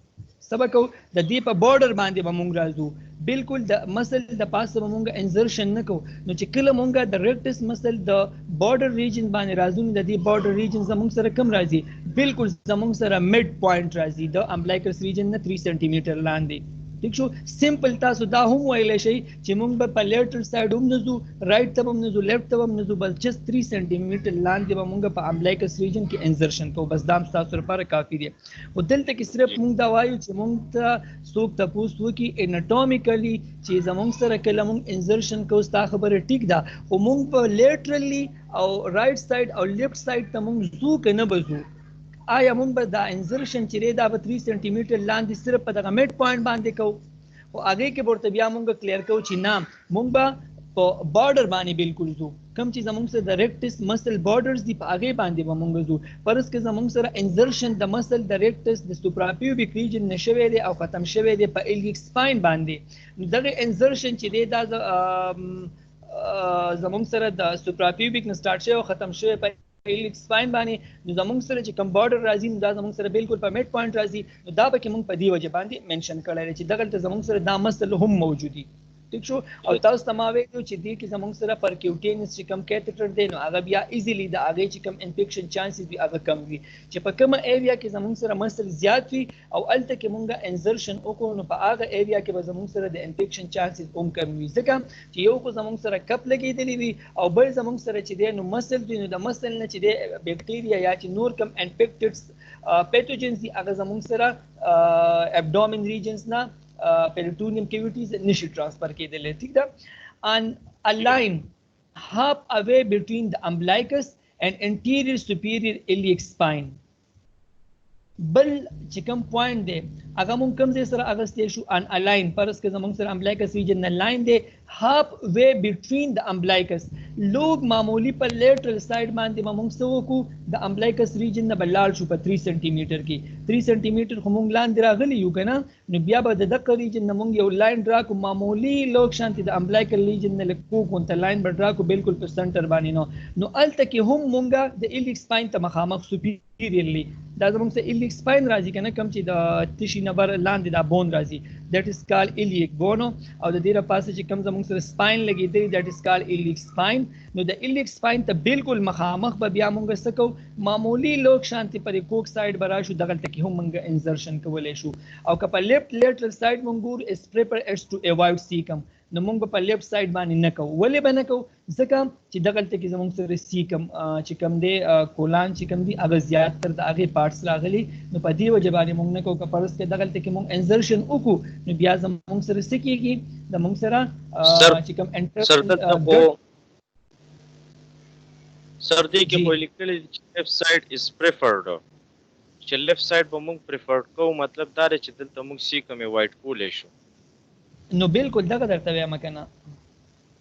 سبکو د دې په border باندې به مونږ راځو. بالکل د مسل د پاسه به مونږ انزرشن نه کوو. نو چې کله مونږ د rectus مسل د border region باندې راځو نو د دې border region زمونږ سره کم راځي. بالکل زمونږ سره mid point راځي د umbilicus region نه 3 سنټیمیټر لاندې. ٹھیک شو. سمپل تاسو دا هم ویلی شئ چې مونږ به په لیټرل سایډ هم نځو رائټ ته هم نځو لیفټ ته هم نځو بس جست 3 سنټیمیټر لاندې به مونږ په امبلیکس ریجن کې انزرشن کوو. بس دا هم ستاسو لپاره کافي دی. خو دلته کې صرف مونږ دا وایو چې مونږ ته څوک تپوس وکړي اناټومیکلی چې زمونږ سره کله مونږ انزرشن کوو ستا خبره ټیک ده خو مونږ په لیټرلی او رائټ سایډ او لیفټ سایډ ته مونږ ځو که نه به ځو. آیا مونږ به دا انزرشن چې دی دا به 3 سنټیمیټر لاندې صرف په دغه میډ پوینټ باندې کوو خو هغې کې به ورته بیا مونږ کلیر کوو چې نه مونږ به په بارډر باندې بالکل ځو. کوم چې زمونږ سره د ریکټس مسل بارډرز دي په هغې باندې به مونږ ځو. فرض که زمونږ سره انزرشن د مسل د ریکټس د سوپراپیوبیک ریجن نه شوی دی او ختم شوی دی په ایلیک سپاین باندې نو دغه انزرشن چې دی دا زمونږ سره د سوپراپیوبیک نه سٹارټ شوی او ختم شوی په ایلیک سپاین باندې نو زمونږ سره چې کوم بارډر راځي نو دا زمونږ سره بالکل په میډ پوینټ راځي. نو دا به کې مونږ په دې وجه باندې منشن کړی دی چې دغلته زمونږ سره دا مسل هم موجود دي. ٹھیک شو. او تاسو ته ما ویلو چې دې کې زمونږ سره پرکیوټینس چې کوم کیتھیټر دی نو هغه بیا ایزیلی د هغې چې کوم انفیکشن چانسز وي هغه کم وي. چې په کومه ایریا کې زمونږ سره مسل زیات وي او هلته کې مونږ انزرشن وکړو نو په هغه ایریا کې به زمونږ سره د انفیکشن چانسز هم کم وي. ځکه چې یو خو زمونږ سره کپ لګېدلی وي او بل زمونږ سره چې دی نو مسل دی نو د مسل نه چې دی بیکټیریا یا چې نور کم انفیکټډ پیتوجنز دي هغه زمونږ سره ابډومن ریجنز نه peritoneum cavities نشي transfer کېدلی. ٹھیک ده. on a line half away between the umbilicus and anterior superior iliac spine. بل چې کوم پوینټ دی هغه مونږ کوم ځای سره اغستی شو on a line. فرض که زمونږ سره umbilicus region نه لاین دی half way between the umbilicus لوګ معمولی په لیټرل سایډ باندې به مونږ څه وکړو د umbilicus region نه به لاړ شو په 3 سنټیمیټر کې. 3 سنټیمیټر خو مونږ لاندې راغلی یو که نه نو بیا به د دغه ریجن نه مونږ یو لاین ډرا کړو معمولی لوګ شانتې د umbilical region نه لږ کوږ غونته لاین به ډرا کړو بالکل په سنټر باندې نو هلته کې هم مونږ د ایلیک سپاین ته مخامخ superiorly دا زمونږ سره ایلیک سپاین راځي که نه کوم چې د تشي نه بر لاندې دا بون راځي that is called iliac bone او د دې راپاسه چې کوم زمونږ سره سپاین لګېدلی that is called iliac spine. نو د ایلیک سپاین ته بالکل مخامخ به بیا مونږ څه کوو معمولی لوګ شانتې پرې کوک سایډ به راشو دغلته کې هم مونږ انزرشن کولی شو. او که په لیفټ لیټرل سایډ مونږ ګورو is prepared as to avoid cecum نو مونږ به په لیفټ سایډ باندې نه کوو. ولې به نه کوو ځکه چې دغلته کې زمونږ سره سیکم چې کوم دی کولان چې کوم دی هغه زیاتتر د هغې پارټس راغلي نو په دې وجه باندې مونږ نه کوو. که فرض کړې دغلته کې مونږ انزرشن وکړو نو بیا زمونږ سره څه کېږي زمونږ سره چې کوم سر دې کې خو لیکلی چې لیفټ سایډ از پریفرډ چې لیفټ سایډ به مونږ پریفرډ کوو مطلب دا دی چې دلته مونږ سیکم ایوایډ کولی شو. نو بالکل دغه درته وایم که نه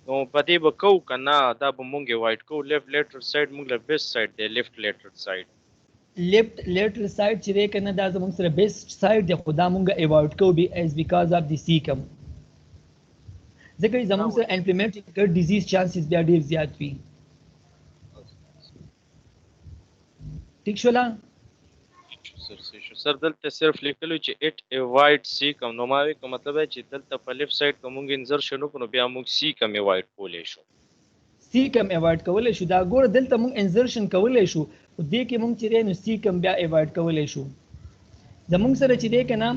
نو په دې به کوو که نه دا به مونږ ایوایډ کوو. لیفټ لیټرل سایډ مونږ له بیسټ سایډ دی لیفټ لیټرل سایډ. لیفټ لیټرل سایډ چې دی که نه دا زمونږ سره بیسټ سایډ دی خو دا مونږ ایوایډ کوو as because of the cecum ځکه چې زمونږ سره انفلیمیټري ګټ ډیزیز چانسز بیا ډېر زیات وي. ٹھیک شولا. سر دلته صرف لیکلو چې اټ ایوایډ سیکم نو ما وی کوم مطلب چې دلته په لیفټ سایډ کوم انزرشن وکړو بیا موږ سیکم ایوایډ کولای شو. سیکم ایوایډ کولای شو دا ګوره دلته موږ انزرشن کولای شو او دې کې موږ چې نو سیکم بیا ایوایډ کولای شو. زموږ سره چې دی که نه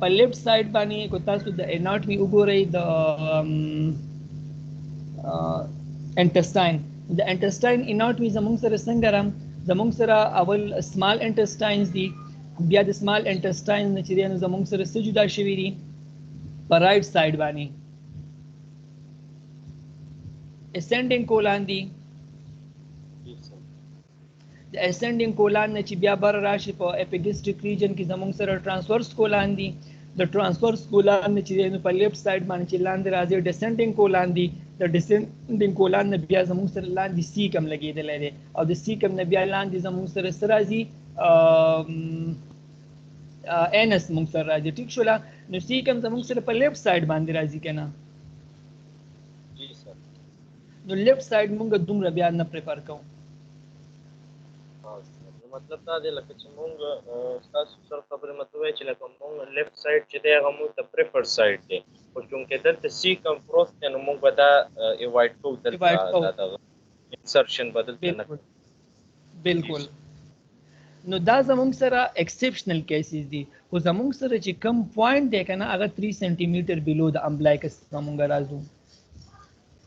په لیفټ سایډ باندې کو تاسو د اناټمي وګورئ د انټسټاین د انټسټاین اناټومي زموږ سره څنګه رام زموږ سره اول سمال انټسټاینز دي بیا د سمال انټسټاین نه چې دی نو زموږ سره څه جدا شوي دي په رائټ سایډ باندې ascending colon دي د ascending colon نه چې بیا بر راشي په epigastric region کې زموږ سره transverse colon دي د transverse colon نه چې نو په left side باندې چې لاندې راځي descending colon دي د descending colon نه بیا زموږ سره لاندې cecum لګېدلی دی او د cecum نه بیا لاندې زموږ سره څه راځي anus موږ سره راځي ټیک شوله نو cecum زموږ سره په left side باندې راځي که نه نو لیفٹ سایډ مونږ دومره بیا نه پریفر کوو مطلب دا دی لکه چې مونږ ستاسو سره خبرې مطلب وایي چې لکه مونږ لیفٹ سایډ چې دی هغه مونږ ته پریفرډ سایډ دی خو چونکې دلته سیکم پروت دی نو مونږ به دا ایوایډ کوو دلته دغه انسرشن به دلته نه کوو بالکل نو دا زموږ سره ایکسپشنل کیسز دي خو زموږ سره چې کم پوینټ دی که نه هغه 3 سینټي میټر بلو د امبلایکس زموږ راځو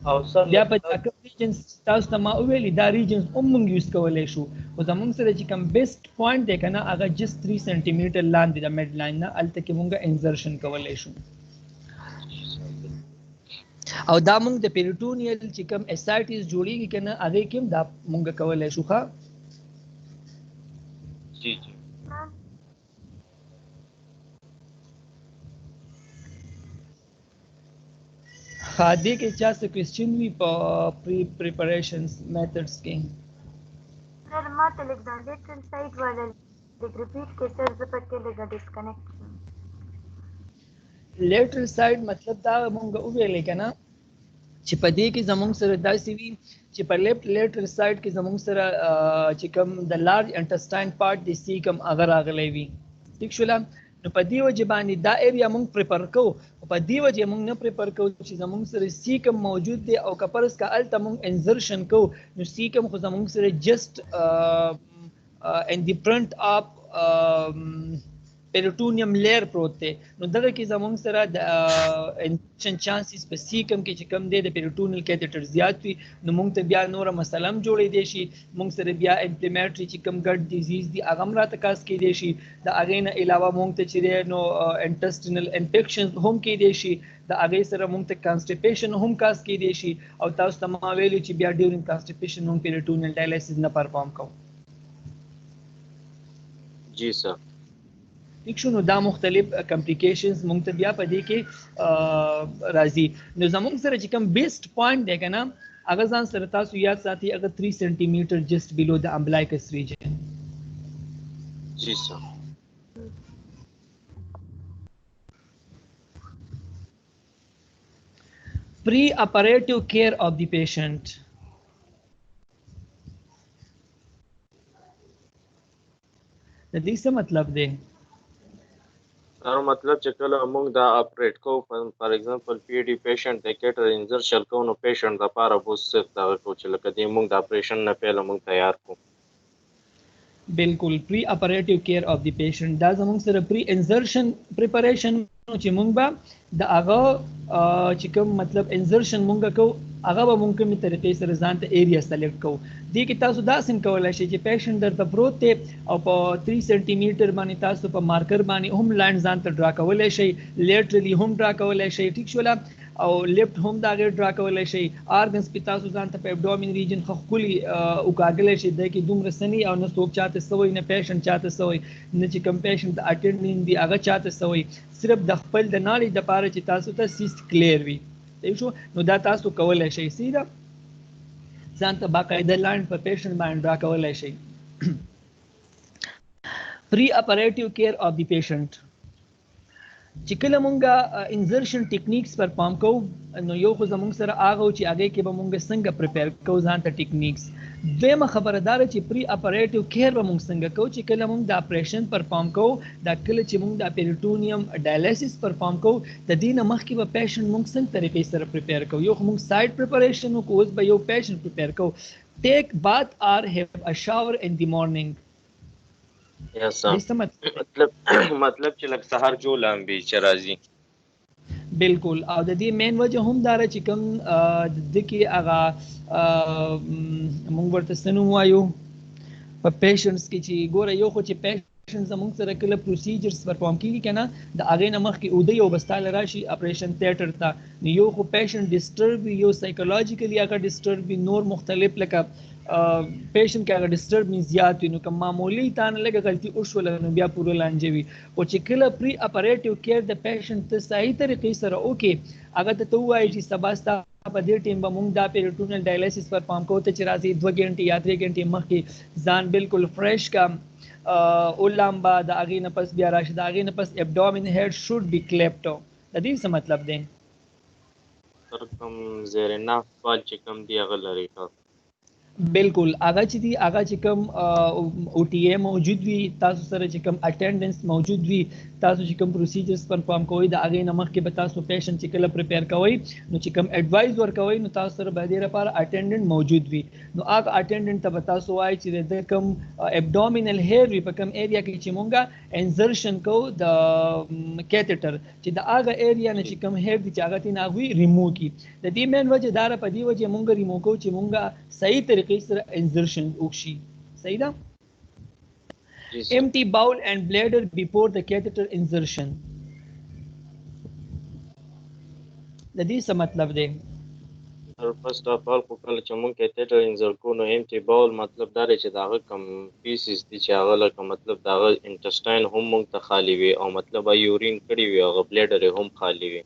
او سر بیا په کوم ریجنز تاسو ته ما ویلي دا ریجنز هم موږ یوز کولی شو خو زموږ سره چې کوم بیسټ پوینټ دی که نه هغه جست 3 سینټي میټر لاندې د میډ لاین نه هلته کې موږ انزرشن کولی شو او دا موږ د پیریټونیل چې کوم اسایټیز جوړیږي که نه هغې کې هم دا موږ کولی شو ښه جی جی خادي کې چا څه کوېسچن وي په پریپریشنز میتھډز کې سر ما ته لږ دا لیټرل سایډ والا لږ ریپیټ کې سر زه پکې لږ ډسکنیکټ شوم لیټرل سایډ مطلب دا مونږ وویلې که نه چې په دې کې زموږ سره داسې وي چې په لیفټ لیټرل سایډ کې زموږ سره چې کوم د لارج انټسټاین پارټ د سیکم هغه راغلی وي ټیک شوله نو په دې وجې باندې دا ایریا موږ پریفر کوو په دې وجې موږ نه پریفر کوو چې زموږ سره سیکم موجود دی او که فرض که هلته موږ انزرشن کوو نو سیکم خو زموږ سره جسټ ان دی فرنٹ آف پیریټونیم لیر پروت دی نو دغه کې زموږ سره د انفیکشن چانسز په سیکم کې چې کم دی د پیریټونیل کیتیټر زیات وي نو موږ ته بیا نوره مسله هم جوړېدی شي موږ سره بیا انفلیمیټري چې کم ګډ ډیزیز دي هغه هم راته کاز کیدی شي د هغې نه علاوه موږ ته چې دی نو انټسټینل انفیکشنز هم کیدی شي د هغې سره موږ ته کانسټیپیشن هم کاز کیدی شي او تاسو ته ما ویلي چې بیا ډیورنګ کانسټیپیشن موږ پیریټونیل ډایلیسس نه پرفارم کوو جی سر ٹھیک شو نو دا مختلف کمپلیکیشنز مونږ ته بیا په دې کې راځي نو زموږ سره چې کوم بیسټ پوینټ دی که نه هغه ځان سره تاسو یاد ساتي هغه 3 سینټي میټر جسٹ بلو د امبلایکس ریجن جی سر پری اپریټیو کیئر آف دی پیشنٹ د دې څه مطلب دی دا مطلب چې کله موږ دا اپریټ کوو فار ایگزامپل پی ډي پیشنټ د کیټر انزرشن کوو نو پیشنټ دپاره به صرف دغه کوو چې لکه دې موږ د اپریشن نه پهله موږ تیار کوو بالکل پری اپریټیو کیر اف دی پیشنٹ دا زموږ سره پری انزرشن پریپریشن چې موږ به د هغه چې کوم مطلب انزرشن موږ کوو هغه به موږ کومې طریقې سره ځان ته ایریا سلیکټ کوو دې کې تاسو داسې هم کولی شئ چې پیشنټ درته پروت دی او په 3 سینټي میټر باندې تاسو په مارکر باندې هم لاین ځان ته ډرا کولی شئ لیټرلی هم ډرا کولی شئ ټیک شوله او لیفت هم دا غیر ډرا کولی شئ آرګنز په تاسو ځان ته په ابډومین ریجن ښکلي وکاږلی شئ دی کې دومره سني او نه څوک چاته سوی نه پیشنټ چاته سوی نه چې کوم پیشنټ د اټینډینګ دی هغه چاته سوی صرف د خپل د نالې دپاره چې تاسو ته سیست کلیر وي صحیح شو نو دا تاسو کولی شئ سیده ځان ته باقاعده لاین په پیشنټ باندې ډرا کولی شئ پری اپریټیو کیر آف دی پیشنٹ چې کله مونږه انزرشن ټیکنیکس پرفارم کوو نو یو خو زمونږ سره هغه و چې هغې کې به مونږ څنګه پریپیر کوو ځان ته ټیکنیکس دویمه خبره دا ده چې پری اپریټیو کیر به مونږ څنګه کوو چې کله مونږ د اپریشن پرفارم کوو دا کله چې مونږ د پیریټونیم ډایلیسس پرفارم کوو د دې نه مخکې به پیشنټ مونږ څنګه طریقې سره پریپیر کوو یو خو مونږ سایډ پریپریشن وکړو اوس به یو پیشنټ پریپیر کوو ټیک بات آر هیو ا شاور ان دی مارننګ مطلب چې لکه سهار جو لامبي چې راځي بالکل او د دې مین وجه هم دار چې کوم د کې هغه مونږ ورته سنو وایو په پیشنټس کې چې ګوره یو خو چې پیشنټ زموږ سره کله پروسیجرز پرفارم کیږي کنه د هغې نه مخکې اوده یو بستاله راشي اپریشن تیټر ته نو یو خو پیشنټ ډسټرب وي یو سایکولوژیکلی هغه ډسټرب وي نور مختلف لکه پیشنټ کې هغه ډسټرب می زیات وي نو که معمولی تانه لږه غلطي وشوله نو بیا پوره لانجه وي خو چې کله پری اپریټیو کیر د پیشنټ ته صحیح طریقې سره وکړي هغه ته ووایي چې سبا ستا په دې ټیم به مونږ دا پیریټونل ډایلیسس پرفارم کوو ته چې راځي 2 غنټې یا 3 غنټې مخکې ځان بالکل فرش کا اولامبا د هغې نه پس بیا راشي د هغې نه پس ابډومن هیډ شوډ بی کلیپټو د دې څه مطلب دی سر کوم زیر ناف بال چې کوم دی هغه لري بالکل هغه چې دی هغه چې کوم او ټي اے موجود وي تاسو سره چې کوم اټینډنس موجود وي تاسو چې کوم پروسیجرز پرفارم کوئ د هغې نه مخکې به تاسو پیشنټ چې کله پریپیر کوئ نو چې کوم ایډوایز ورکوئ نو تاسو سره به دې لپاره اټینډنټ موجود وي نو هغه اټینډنټ ته به تاسو وایئ چې د کوم ابډومینل هیر وي په کوم ایریا کې چې مونږه انزرشن کوو د کیتیټر چې د هغه ایریا نه چې کوم هیر دي چې هغه ترې نه هغوی ریموو کړي د دې مین وجه دا ده په دې وجه مونږ ریموو کوو چې مونږه صحیح طریقې سره انزرشن وکړي صحیح ده empty bowel and bladder before the catheter insertion د دې څه مطلب دی فرست اف آل خو کله چې مونږ کیتیټر انزر کوو نو empty bowel مطلب دا دی چې د هغه کوم پیسز دي چې هغه لکه مطلب د هغه انټسټاین هم مونږ ته خالي وي او مطلب یورین کړي وي هغه بلیډر هم خالي وي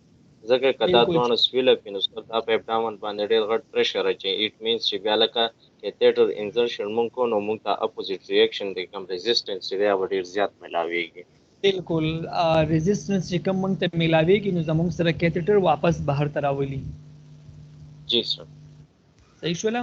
ځکه که دا دواړه سویل اپ نو سر دا په ابډامن باندې ډېر غټ پریشر اچي اټ مینس چې بیا لکه کیتیټر انزرشن مونږ کو نو مونږ ته اپوزیټ ریاکشن دی کوم ریزिस्टेंस دی هغه ډېر زیات ملاويږي بالکل ریزिस्टेंस چې کوم مونږ ته ملاويږي نو زموږ سره کیتیټر واپس بهر تراولي جی سر صحیح شولا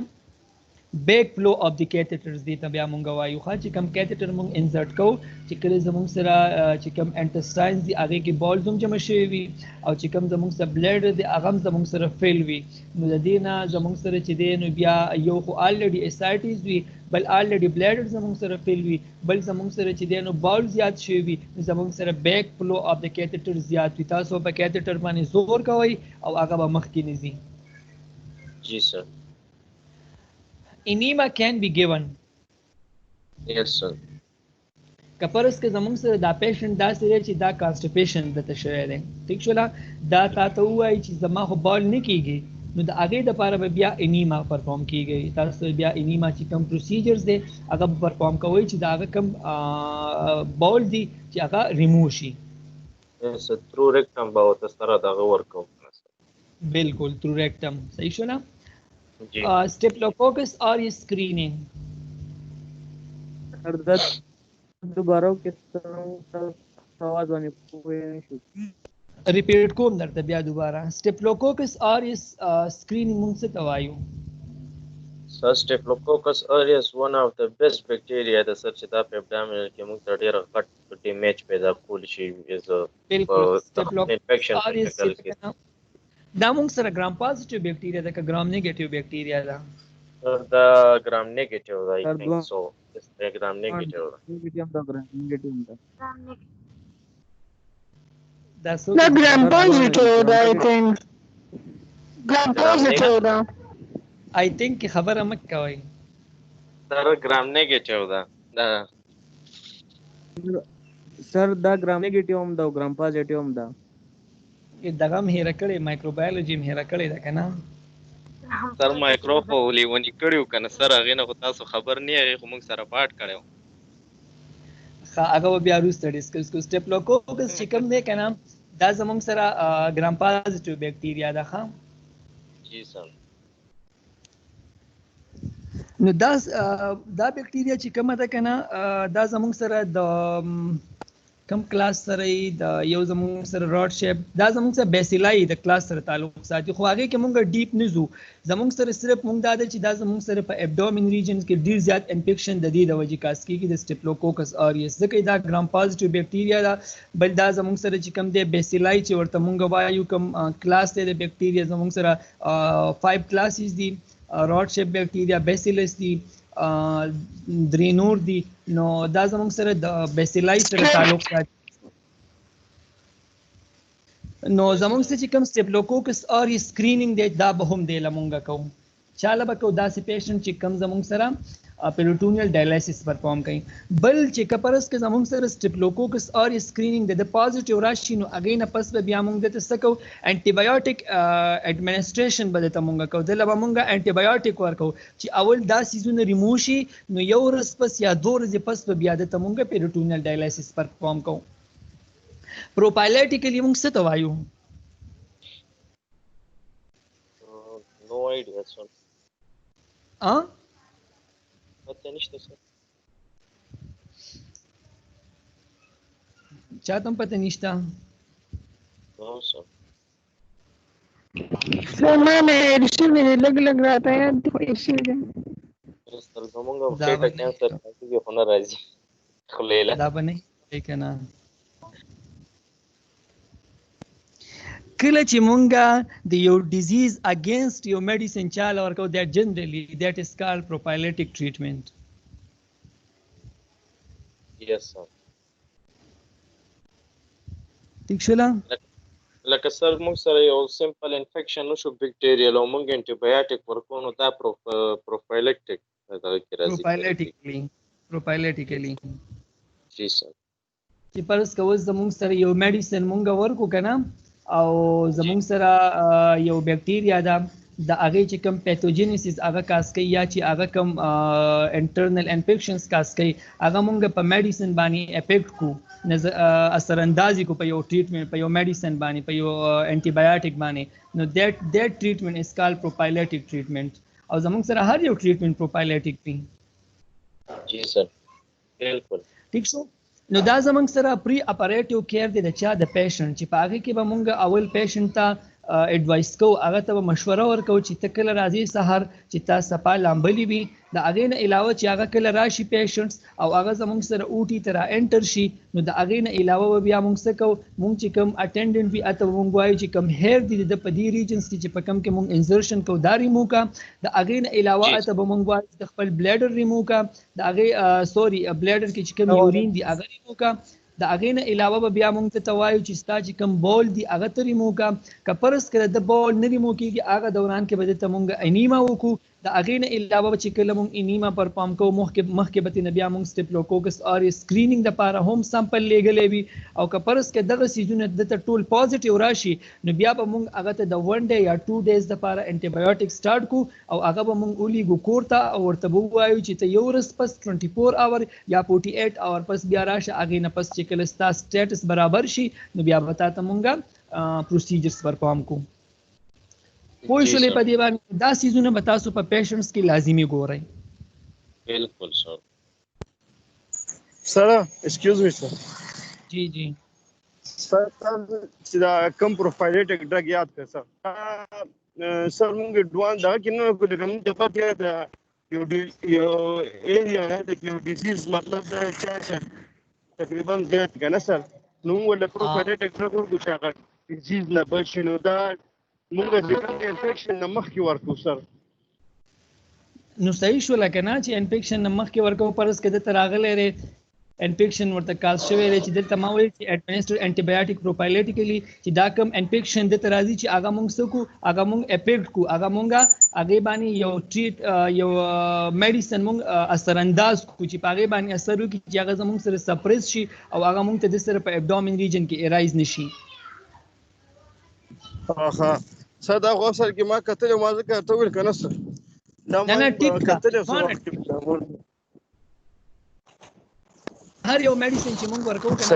بیک فلو اف دی کیتیټرز دی ته بیا مونږ وایو چې کوم کیتیټر مونږ انسرټ کوو چې کله زموږ سره چې کوم انټسټاینز دی هغه کې بالز هم جمع شوي وي او چې کوم زموږ سره بلیډر دی هغه هم زموږ سره فیل وي نو د دې نه زموږ سره چې دی نو بیا یو خو الریډي اسایټیز وي بل الریډي بلیډر زموږ سره فیل وي بل زموږ سره چې دی نو بال زیات شوي وي نو زموږ سره بیک فلو اف د کیتیټر زیات وي تاسو په کیتیټر باندې زور کوئ او هغه به مخکې نه ځي جی سر enema can be given yes sir کپرس کې زموږ سره دا پیشنټ داسې دی چې دا کانسټیپیشن دته شوی دی ټیک شولا دا تاسو وایي چې زما خو بال نه کیږي نو د هغې دپاره به بیا انیما پرفارم کیږي تاسو بیا انیما چې کوم پروسیجرز دی هغه پرفارم کوئ چې د هغه کوم بال دی چې هغه ریمو شي yes through rectum به ورته سره دغه ورکو بالکل through rectum صحیح شولا جی स्टेप्लोकोकस और ये स्क्रीनिंग दोबारा किस तरह आवाज आने को रिपीट को अंदर बया दोबारा स्टेप्लोकोकस और ये स्क्रीनिंग मुझसे तवायु sir staphylococcus aureus one of the best bacteria the search the abdominal کې موږ ته ډېر غټ ډیمیج پیدا کول شي is a infection دا موږ سره ګرام پازیټیو بیکټیریا ده که ګرام نیگیټیو بیکټیریا ده دا ګرام نیگیټیو ده I think so this ګرام نیگیټیو ده دا ګرام پازیټیو ده I think ګرام پازیټیو ده I think خبره مکه وای دا ګرام نیگیټیو ده دا سر دا ګرام نیگیټیو هم دا ګرام پازیټیو هم دا دغه هم هېره کړې مایکروبایولوژي هم هېره کړې ده که نه سر مایکروفو لیونی کړي که نه سر هغې نه خو تاسو خبر نه هغې خو موږ سره پاټ کړی و ښه هغه به بیا وروسته ډسکس کړو سټیپلوکوکس چې کوم دی که نه دا زموږ سره ګرام پازیټیو بیکټیریا ده ښه جی سر نو دا بیکټیریا چې کومه ده که نه دا زموږ سره د کم کلاس سره د یو زموږ سره راډ شیپ دا زموږ سره بیسیلای د کلاس سره تعلق ساتي خو هغې کې مونږ ډیپ نه ځو زموږ سره صرف مونږ دا ده چې دا زموږ سره په ابډومین ریجن کې ډېر زیات انفیکشن د دې د وجې کاس کېږي د سټیپلوکوکس aureus ځکه دا ګرام پازیټیو بیکټیریا ده بل دا زموږ سره چې کوم دی بیسیلای چې ورته مونږ وایو کوم کلاس دی د بیکټیریا زموږ سره 5 کلاسز دي راډ شیپ بیکټیریا بیسیلس دي درې نور دي نو دا زموږ سره د بیسیلای سره تعلق ساتي نو زمونږ څه چې کوم سټیپلوکوکس اور سکرینینګ دی دا به هم دی لمونږه کوو چاله به کوو داسې پیشنټ چې کوم زمونږ سره پیروټونیل ډایلیسس پرفارم کوي بل چې کپرس کې زمونږ سره سټیپلوکوکس اور سکرینینګ د پازیټیو راشي نو اگې نه پس به بیا مونږ د څه کوو انټي بایوټیک اډمنسټریشن به د مونږه کوو د لبا مونږه انټي بایوټیک ورکو چې اول دا سیزونه ریموو شي نو یو ورځ پس یا 2 ورځې پس به بیا د مونږه پیروټونیل ډایلیسس پرفارم کوو پروپایلیټیکلی مونږ څه ته وایو نو آیډیا سر پته نشته سر چاته هم پته نشته نو سر سر میں رشتے میں لگ رہا تھا یار اسی وجہ سر زمونږ ډیټا کینسر کې هنر راځي خلیلا دا باندې لیکنه کله چې مونږه د یو ډیزیز اگینست یو میډیسن چاله ورکو دیٹ جنرلی دیٹ از کالډ پروفایلیټک ټریټمنٹ یس سر ٹھیک شولا لکه سر موږ سره یو سمپل انفیکشن نشو بیکټیریال او موږ انټي بایوټیک ورکو نو دا پروفایلیټک دا کې راځي پروفایلیټیکلی جی سر چې پرس کوز زموږ سره یو میډیسن مونږ ورکو کنه او زموږ سره یو بیکټیریا ده د هغه چې کوم پیتوجینیسس هغه کاس کوي یا چې هغه کوم انټرنل انفیکشنز کاس کوي هغه مونږ په میډیسن باندې افیکټ کو اثر اندازي کو په یو ټریټمنټ په یو میډیسن باندې په یو انټي بایوټیک باندې نو دیٹ ټریټمنټ از کالډ پروفایلیټک ټریټمنټ او زموږ سره هر یو ټریټمنټ پروفایلیټک دی جی سر بالکل ٹھیک شو نو دا زمونږ سره پری اپریټیو کیر دی د چا د پیشنټ چې په هغه کې به مونږ اول پیشنټ ته اډوایس کوو هغه ته به مشوره ورکوو چې ته کله راځي سهار چې تا صفا لامبلي وي د هغې نه علاوه چې هغه کله راشي پیشنټس او هغه زمونږ سره اوټي ته را انټر شي نو د هغې نه علاوه به بیا مونږ څه کوو مونږ چې کوم اټینډنټ وي اته به مونږ وایو چې کوم هیر دي د په دې ریجنس کې چې په کوم کې مونږ انزرشن کوو دا ریمو کا د هغې نه علاوه اته به مونږ وایو د خپل بلیډر ریمو کا د هغې سوري بلیډر کې چې کوم یورین دي هغه ریمو کا د هغې نه علاوه به بیا مونږ ته وایو چې ستا چې کوم بول دي هغه ته ریمو کا که فرض کړه د بول نه ریمو کېږي هغه دوران کې به درته مونږ انیما وکړو د هغې نه علاوه به چې کله مونږ انیما پرفارم کوو مخکې به ترې نه بیا مونږ سټیپلوکوکس اور سکرینینګ دپاره هم سمپل لیږلی وي او که فرض کړه دغه څیزونه دته ټول پازیټیو راشي نو بیا به مونږ هغه ته د 1 ډے یا 2 ډیز دپاره انټي بایوټیک سټارټ کړو او هغه به مونږ ولیږو کور ته او ورته به ووایو چې ته یو ورځ پس 24 اور یا 48 اور پس بیا راشه هغې نه پس چې کله ستا سټیټس برابر شي نو بیا به تا ته مونږ پروسیجرز پرفارم کوو پوه شولې په دې باندې دا سیزونه به تاسو په پیشنټس کې لازمي ګورئ بالکل سر سر ایکسکیوز می سر جی جی سر چې دا کم پروفایلیټک ډرګ یاد کړ سر سر موږ ډوان دا کې نو کوم د پاتې دا یو ایریا نه د یو ډیزیز مطلب دا چې تقریبا زیات کنه سر نو ولا پروفایلیټک ډرګ ورکو چې هغه ډیزیز نه بچي نو دا مونږ د انفیکشن نه مخکې ورکو سر نو صحیح شو لکه نه چې انفیکشن نه مخکې ورکو پرس کې دلته راغلی دی انفیکشن ورته کاز شوی دی چې دلته ما ویل چې اډمنسټر انټي بایوټیک پروفایلیټیکلی چې دا کم انفیکشن دلته راځي چې هغه مونږ څه کوو هغه مونږ افیکټ کوو هغه مونږ هغې باندې یو میډیسن مونږ اثر انداز کوو چې په هغې باندې اثر وکړي چې هغه زمونږ سره سپریس شي او هغه مونږ ته د سره په ابډومن ریجن کې ایرایز نشي سر دا خو سر کې ما کتلې ما ځکه ته ویل که نه سر نه ټیک هر یو میډیسن چې مونږ ورکوو که نه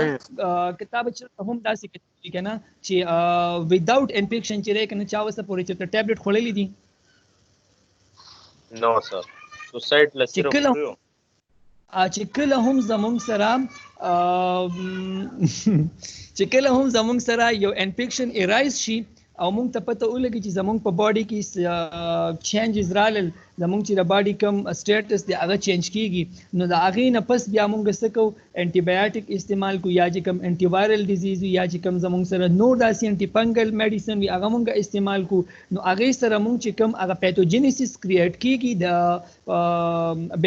کتاب چېرته هم داسې کتلي که نه چې وداوټ انفیکشن چې دی که نه چا وسه پورې چېرته ټابلیټ خوړلی دي نو سر سوسایډ له صرف چې کله هم زمونږ سره یو انفیکشن ایرایز شي او مونږ ته پته ولګي چې زمونږ په باډي کې چینجز رالل زمونږ چې د باډي کم سټیټس دی هغه چینج کیږي نو د هغې نه پس بیا مونږ څه کوو انټي بایوټیک استعمال کوو یا چې کوم انټي وایرل ډیزیز وي یا چې کوم زمونږ سره نور داسې انټي فنګل میډیسن وي هغه مونږ استعمال کوو نو هغې سره مونږ چې کوم هغه پیتوجینیسس کریټ کیږي د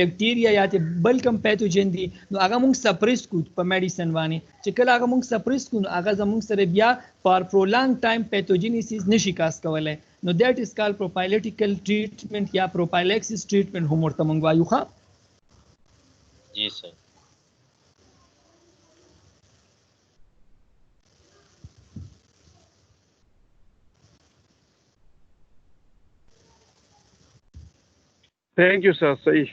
بیکټیریا یا بل کوم پیتوجن دی نو هغه مونږ سپریس کوو په میډیسن باندې چې کله هغه مونږ سپریس کوو نو هغه زمونږ سره بیا فار پرولانګ ټایم پیتوجینیسس نشي کاس کولی نو دیٹ از کال پروفایلیټیکل ټریټمنټ یا پروفایلیکسس ټریټمنټ هم ورته مونږ وایو ښه جی سر थैंक यू सर सही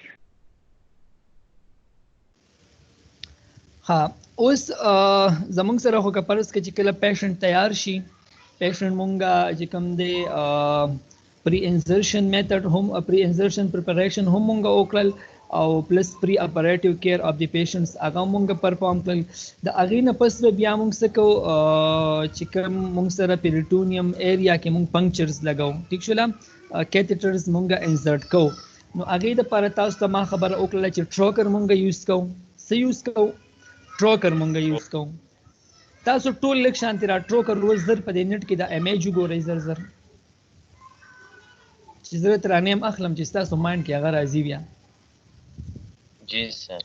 ها اوس زمونږ سره خو که فرض کړه چې کله پیشنټ تیار شي پیشنټ مونږه چې کوم دی پری انزرشن میتھډ هم پری انزرشن پریپریشن هم مونږه وکړل او پلس پری اپریټیو کیر اف دی پیشنټس هغه مونږه پرفارم کړل د هغې نه پس بیا مونږ څه کوو چې کوم مونږ سره پیریټونیم ایریا کې مونږ پنکچرز لګو ټیک شوله کیتیټرز مونږه انزرټ کوو نو هغې دپاره تاسو ته ما خبره وکړله چې ټروکر مونږه یوز کوو څه یوز کوو ټروکر مونږه یوز کوو تاسو ټول لږ شانتې را ټروکر روز زر په دې نیټ کې دا امیج وګورئ زر زر چې زه ترانې هم اخلم چې ستاسو مایند کې هغه راځي بیا جی سر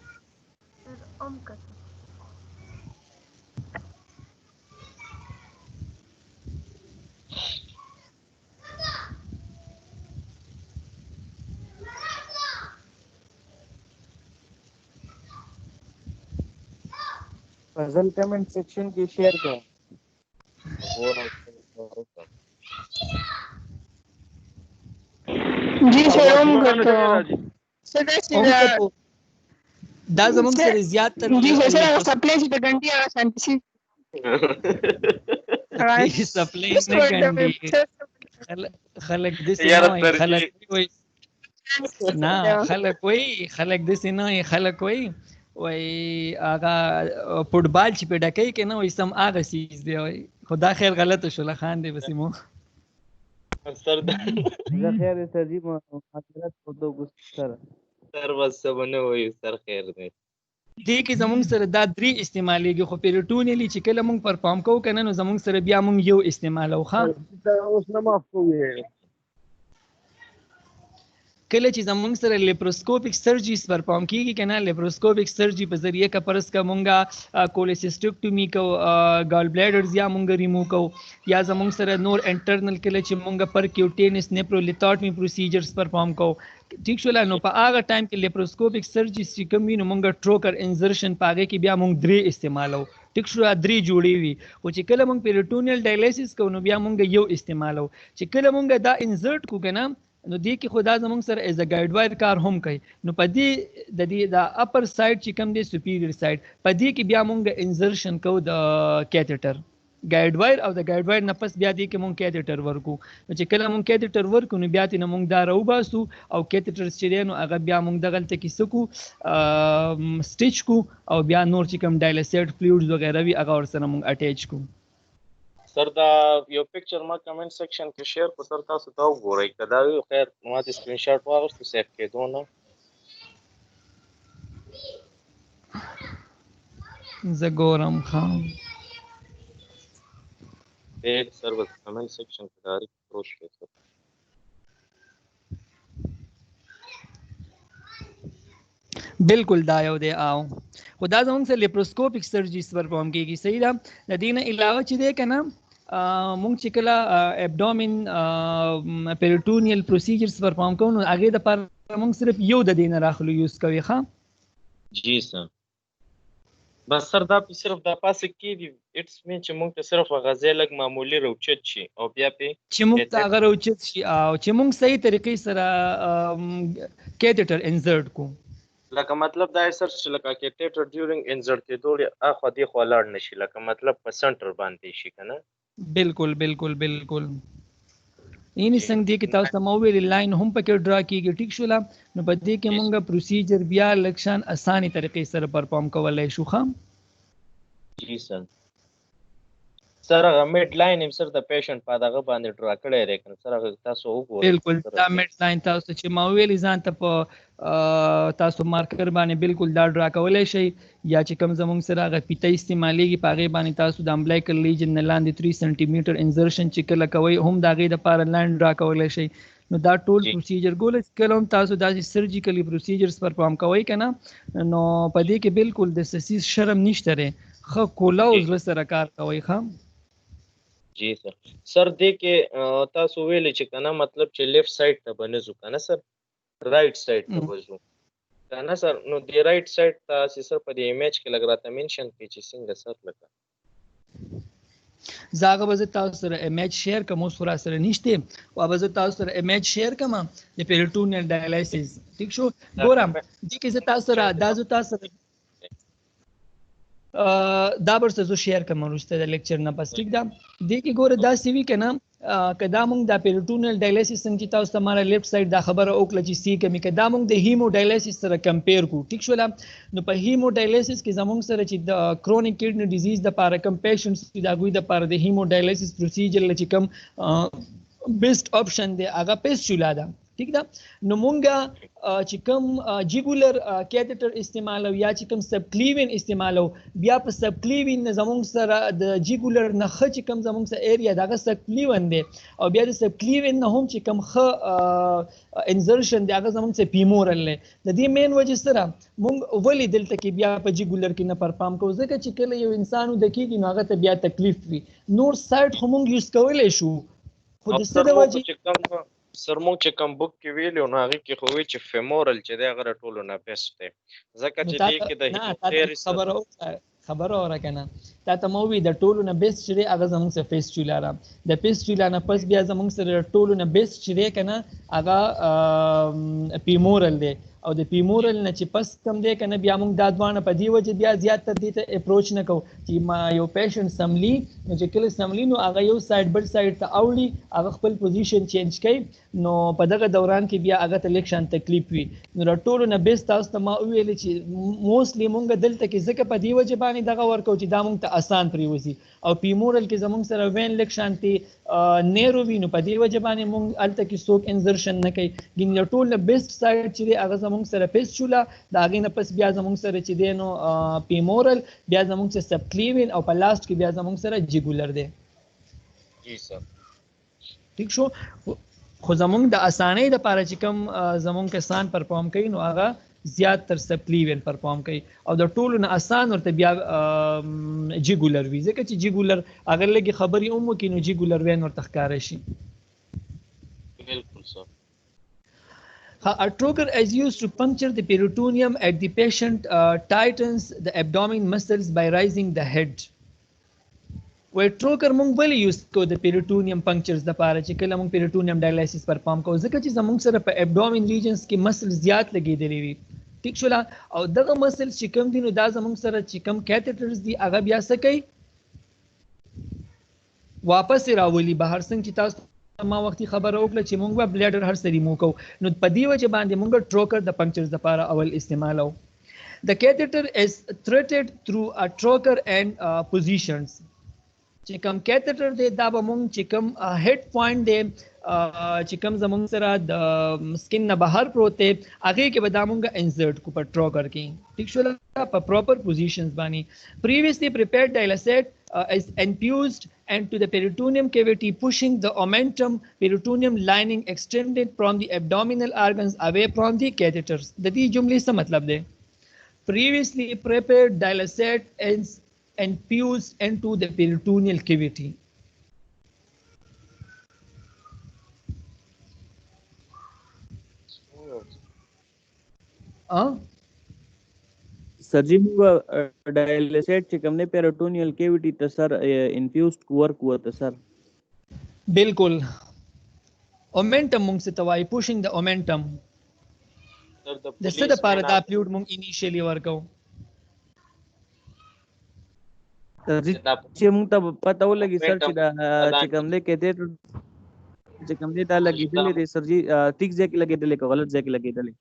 फजल कमेंट सेक्शन की शेयर करो जी सर हम करते हैं सर دا زمونږ سره زیات تر जी सर सप्लाई से घंटी आ शांति से سپلای نه ګڼي خلک داسې نه وایي خلک وایي نه خلک وایي خلک وایي هغه فوټبال چې په ډکۍ کې نه وایي سم هغه سیز دی وایي خو دا خیر غلطه شوله خان دی بسې مو سر خیر سر جی حضرت کو دو سر سر بس سبنه وایي سر خیر دی دې کې زمونږ سره دا درې استعمالیږي خو پیریټونیلی چې کله مونږ پرفارم کوو که نه نو زمونږ سره بیا مونږ یو استعمالو ښه اوس نه معاف کوئ کله چې زمونږ سره لیپروسکوپیک سرجریز پرفارم کیږي که نه لیپروسکوپیک سرجری په ذریعه که فرض که مونږه کولیسیسټیکټومي کوو ګال بلیډرز یا مونږ ریموو کوو یا زمونږ سره نور انټرنل کله چې مونږه پرکیوټینس نیپرولیتاټمي پروسیجرز پرفارم کوو ټیک شوله نو په هغه ټایم کې لیپروسکوپیک سرجریز چې کوم وي نو مونږه ټروکر انزرشن په هغې کې بیا مونږ درې استعمالو ټیک شو درې جوړې وي خو چې کله مونږ پیریټونیل ډایلیسس کوو نو بیا مونږ یو استعمالو چې کله مونږ دا انزرټ کوو که نه نو دې کې خدا زمونږ سره ایز ا ګایډ وایر کار هم کوي نو په دې د دې د اپر سایډ چې کوم دی سپیریور سایډ په دې کې بیا مونږ انزرشن کوو د کیتیټر ګایډ وایر او د ګایډ وایر نه پس بیا دې کې مونږ کیتیټر ورکو نو چې کله مونږ کیتیټر ورکو نو بیا ترې نه مونږ دا راوباسو او کیتیټرز چې دی نو هغه بیا مونږ دغلته کې څه کو سټیچ کو او بیا نور چې کوم ډایلیسیټ فلویډز وغیره وي هغه ورسره مونږ اټیچ کو سر دا یو پکچر ما کمنټ سیکشن کې شیر کو سر تاسو دا وګورئ کدا یو خیر ما د سکرین شاټ واغستو سیف کېدو نه زه ګورم خام ایک سر بس کمنٹ سیکشن کې ډایرکټ پروش کې بالکل دا یو دی او خو دا زمونږ سره لیپروسکوپیک سرجریز پرفارم کېږي صحیح ده د دې نه علاوه چې دی که نه مونږ چې کله ابډومین پیریټونیل پروسیجرز پرفارم کوو نو هغې دپاره مونږ صرف یو د دې نه راخلو یوز کوي ښه جی سر بس سر دا صرف دا پاسه کې دي اټس مین چې مونږ ته صرف غازی لګ معمولی روچت شي او بیا په چې مونږ ته هغه روچت شي او چې مونږ صحیح طریقې سره کیتیټر انزرټ کو لکه مطلب دا سر چې لکه کیتیټر ډیورینګ انزرټ کېدو اخوا دې خوا لاړ نشي لکه مطلب په سنټر باندې شي که نه بالکل بالکل بالکل یعنی څنګه دی کې تاسو ته مو ویل لاین هم پکې ډرا کیږي ټیک شولا نو په دې کې مونږه پروسیجر بیا لکشان اساني طریقې سره پرفارم کولای شو خام جی سر سر هغه میډ لاین هم سر د پیشنټ په دغه باندې ډرا کړی دی کنه سر هغه تاسو وګورئ بالکل دا میډ لاین تاسو چې ما ویلي ځان ته په تاسو مارکر باندې بالکل دا ډرا کولای شي یا چې کوم زمونږ سره هغه پیته استعمالیږي په هغې باندې تاسو د امبلیکل لیجن نه لاندې 3 سانتي میټر انزرشن چې کله کوئ هم د هغې دپاره لاین ډرا کولای شي. نو دا ټول پروسیجر ګول کله هم تاسو داسې سرجیکلی پروسیجرز پر پام کوئ که نه نو په دې کې بالکل د سسیز شرم نشته دی ښه کولا او زړه سره کار کوئ ښه. جی سر دې کې تاسو ویلې چې کنه مطلب چې لیفت سایډ ته بنځو کنه سر رائټ سایډ ته وځو کنه سر نو دی رائټ سایډ ته سر په دې ایمیج کې لګ راته منشن کې چې څنګه سر لګا زاغه به تاسو سره ایمیج شیر کوم اوس ورا سره نشته او به تاسو سره ایمیج شیر کوم د پیریټونیل ډایلیسیس ٹھیک شو ګورم دې کې تاسو سره دازو تاسو سره دا برسه زو شیر کوم ورسته د لیکچر نه پس ٹھیک ده دې کې ګوره دا سی وی کنه کدا مونږ د پیریټونیل ډایلیسیس څنګه تاسو تمہاره لیفت سایډ دا خبره وکړه چې سی کمی کدا مونږ د هیمو ډایلیسیس سره کمپیر کو ټیک شو نو په هیمو ډایلیسیس کې زمونږ سره چې د کرونیک کډنی ډیزیز د پاره کم پیشنټس چې دا غوي د پاره د هیمو ډایلیسیس پروسیجر چې کم بیسټ اپشن دی هغه پیسچولا ده ٹھیک ده نو مونږه چې کوم جیګولر کیتیټر استعمالو یا چې کوم سب کلیوین استعمالو بیا په سب کلیوین زمونږ سره د جیګولر نه خ چې کوم زمونږ سره ایریا دغه سب کلیوین دی او بیا د سب کلیوین نه هم چې کوم خ انزرشن دی هغه زمونږ سره پیمورل دی د دې مین وجه سره مونږ ولې دلته کې بیا په جیګولر کې نه پر پام کوو ځکه چې کله یو انسان د کېږي نو هغه ته بیا تکلیف وي نور سایډ خو مونږ یوز کولی شو خو د څه د وجې سر مونږ چې کوم بک کې ویلو نو هغه کې خو وی چې فیمورل چې دی هغه ټولو نه بیسټ دی ځکه چې دې کې د خبره اوره کنه تا ته مو وی د ټولو نه بیسټ چې هغه زموږ سره فیسچولا را د فیسچولا نه پس بیا زموږ سره ټولو نه بیسټ چې کنه هغه پیمورل دی او د پیمورل نه چې پس کم دی کنه بیا موږ دا دوانه په دی وجه بیا زیات تر دې ته اپروچ نه کوو چې ما یو پیشنټ سملی نو چې کله سملی نو هغه یو سایډ بل سایډ ته اوړي هغه خپل پوزیشن چینج کوي نو په دغه دوران کې بیا هغه ته الیکشن تکلیف وي نو ټولو نه بیسټ تاسو ته ما ویل چې موستلی مونږ دلته کې ځکه په دی وجه باندې دغه ورکو چې دا مونږ ته آسان پریوزي او پیمورل کې زمونږ سره وین الیکشن ته نیرو وی نو په دی وجه باندې مونږ الته کې سوک انزرشن نه کوي ګین ټول نه بیسټ سایډ چې هغه زمونږ سره فیسچولا دا هغې نه پس بیا زمونږ سره چې دی نو پیمورل بیا زمونږ سره سب کلیوین او په لاست کې بیا زمونږ سره جیګولر دی جی سر ٹھیک شو خو زمونږ د اسانۍ دپاره چې کوم زمونږ کسان پرفارم کوي نو هغه زیات تر سب کلیوین پرفارم کوي او د ټولو نه اسان ورته بیا جیګولر وي ځکه چې جیګولر اگر لږې خبرې هم وکړي نو جیګولر وین ورته ښکاره شي بالکل سر A trocar is used to puncture the peritoneum at the patient tightens the abdomen muscles by raising the head. وای trocar مونږ ولې یوز کوو د پیریټونیم پنکچرز دپاره چې کله مونږ پیریټونیم ډایلیسیس پرفارم کوو ځکه چې زمونږ سره په ابډومین ریجنز کې مسل زیات لګېدلی وي ټیک شوله او دغه مسلز چې کوم دي نو دا زمونږ سره چې کوم کیتیټرز دي هغه بیا څه کوي واپس یې راولي بهر څنګه چې تاسو ما وختي خبره وکړه چې مونږ به بلیډر هر څه ریموو کوو نو په دې وجه باندې مونږ ټروکر د پنکچرز دپاره اول استعمالو The catheter is threaded through a trocar and positions. چې کوم catheter دی دا به مونږ چې کوم head point دی چې کوم زمونږ سره د سکن نه بهر پروت دی هغې کې به دا مونږ انسرټ کو په ټروکر کې ټیک شوله په پراپر پوزیشنز باندې previously prepared dialysate is infused into the peritoneum cavity pushing the omentum peritoneum lining extended from the abdominal organs away from the catheters. د دې جملې څه مطلب دی previously prepared dialysate is infused into the peritoneal cavity. Sir जी dialysate چې کوم نه پیریټونیل کیویټي ته سر انفیوزډ کور کو ته سر بالکل اومنټم موږ څه توای پوشینګ د اومنټم د څه د پاره دا فلوید موږ انیشیلی ورکو سر جی چې موږ ته پته ولګي سر چې دا چې کوم نه کېده چې کوم نه دا لګیدلې سر جی ټیک ځای کې لګیدلې که غلط ځای کې لګیدلې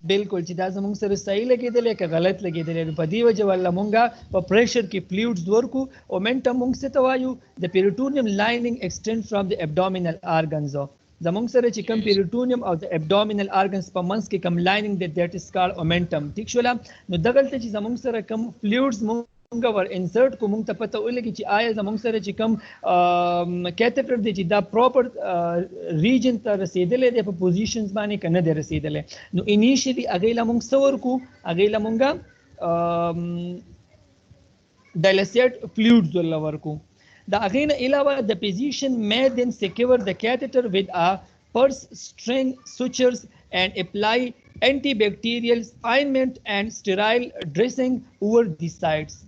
बिल्कुल چې دا زموږ سره صحیح لګېدلې که غلط لګېدلې په دې وجه ولا مونږه په پریشر کې فلویډز ورکو اومنټم مونږ څه ته وایو د پیریټونیم لایننګ ایکسټینډ فرام د ابډومینل ارګنز زموږ سره چې کوم پیریټونیم او د ابډومینل ارګنز په منځ کې کوم لایننګ د دیټ از کالډ اومنټم ٹھیک شول نو دغلته چې زموږ سره کوم فلویډز مونږ ور انسرټ کو مونږ ته پته ولګي چې آیا زموږ سره چې کوم کیتھیټر دی چې دا پراپر ریجن ته رسیدلې دی په پوزیشنز باندې کنه دی رسیدلې نو انیشلی اغه لا مونږ څور کو اغه لا مونږه ډایلیسیټ فلویډز ولور کو دا اغه نه علاوه د پوزیشن may then secure the catheter with a purse string sutures and apply antibacterial ointment and sterile dressing over the sites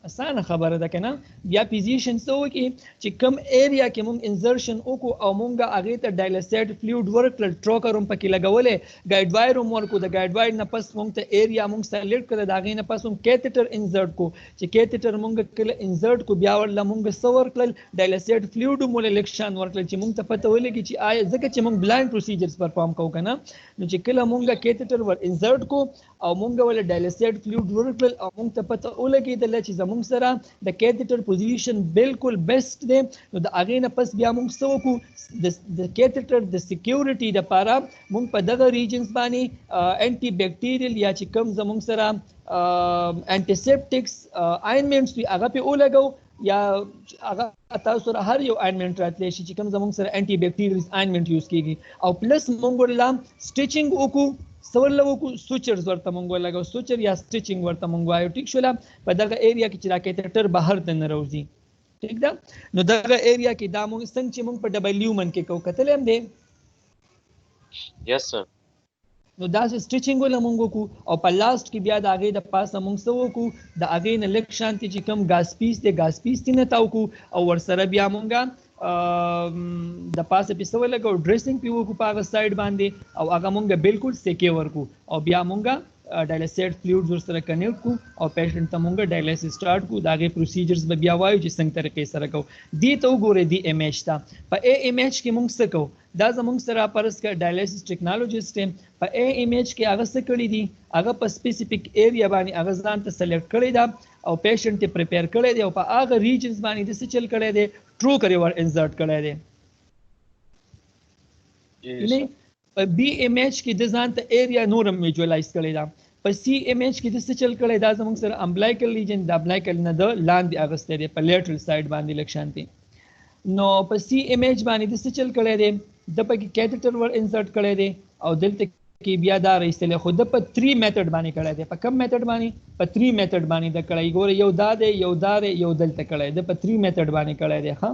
اسانه خبره ده کنه بیا پوزیشن سو کې چې کوم ایریا کې مونږ انزرشن وکړو او مونږ هغه ته ډایلیسیټ فلویډ ورکړل ټروکروم پکې لګولې ګایډ وایر ورکو د ګایډ وایر نه پس مونږ ته ایریا مونږ سلیکټ کړل دا غي نه پس مونږ کیتھیټر انزرټ کو چې کیتھیټر مونږ کله انزرټ کو بیا ورل مونږ سو ورکړل ډایلیسیټ فلویډ مول الیکشن ورکړل چې مونږ ته پته ولګي چې آیا ځکه چې مونږ بلایند پروسیجرز پرفارم کوو کنه نو چې کله مونږ کیتھیټر ور انزرټ کو او مونږ ول ډایلیسیټ فلویډ ورکړل او مونږ ته پته ولګي چې زموږ سره د کیتھیټر پوزیشن بالکل بیسټ دی نو د اغه نه پس بیا موږ سو کو د کیتھیټر د سکیورټي د لپاره موږ په دغه ریجنز باندې انټي بیکټیریل یا چې کوم زموږ سره انټیسپټکس آینمنټس وی هغه په ولګو یا هغه تاسو سره هر یو آینمنټ راتلی شي چې کوم زموږ سره انټي بیکټیریل آینمنټ یوز کیږي او پلس موږ ورلا سټیچینګ وکړو سوال وکړو سوچرز ورته مونږ لګاو سوچر یا سټیچینګ ورته مونږ وایو ټیک شول په دغه ایریا کې چې را کیتھیټر بهر ته نه راوځي ٹھیک ده نو دغه ایریا کې دا مونږ څنګه چې مونږ په ډبلیو من کې کو کتل هم دی یس سر نو دا سټیچینګ ول مونږ کو او په لاست کې بیا د هغه د پاسه مونږ سو کو د هغه نه لک شانتي چې کم غاز پیس نه تاو کو او ور سره بیا مونږه د پاسه په سوال لګو ډریسینګ پیو کو په سایډ باندې او هغه مونږه بالکل سکیور کو او بیا مونږه ډایلیسیټ فلویډز ور سره کنیکټ کو او پیشنټ ته مونږه ډایلیسیس سٹارټ کو داغه پروسیجرز به بیا وایو چې څنګه طریقې سره کو دی ته وګوره دی امیج تا په ا امیج کې مونږ څه کو دا زمونږ سره پرس کا ډایلیسیس ټیکنالوژیست په ا امیج کې هغه څه کړی دی هغه په سپیسیفیک ایریا باندې هغه ځان ته سلیکټ کړی دا او پیشنټ ته پریپیر کړی دی او په هغه ریجنز باندې د څه چل کړی دی ټرو کری ور انسرټ کړی دی نه په بی امیج کې د ځان ته ایریا نورم ویژوالایز کړی دا په سی امیج کې د څه چل کړی دا زموږ سره امبلایکل ریجن د امبلایکل نه د لاندې اغسته دی په لیټرل سایډ باندې لکشانتي نو په سی امیج باندې د څه چل کړی دی د پکې کیتھیټر ور انسرټ کړی دی او دلته کې بیا دا رئیسله خود په 3 میتھډ باندې کړی دی په کم میتھډ باندې په 3 میتھډ باندې د کړی ګوره یو دا دی یو دلته کړی دی په 3 میتھډ باندې کړی دی ها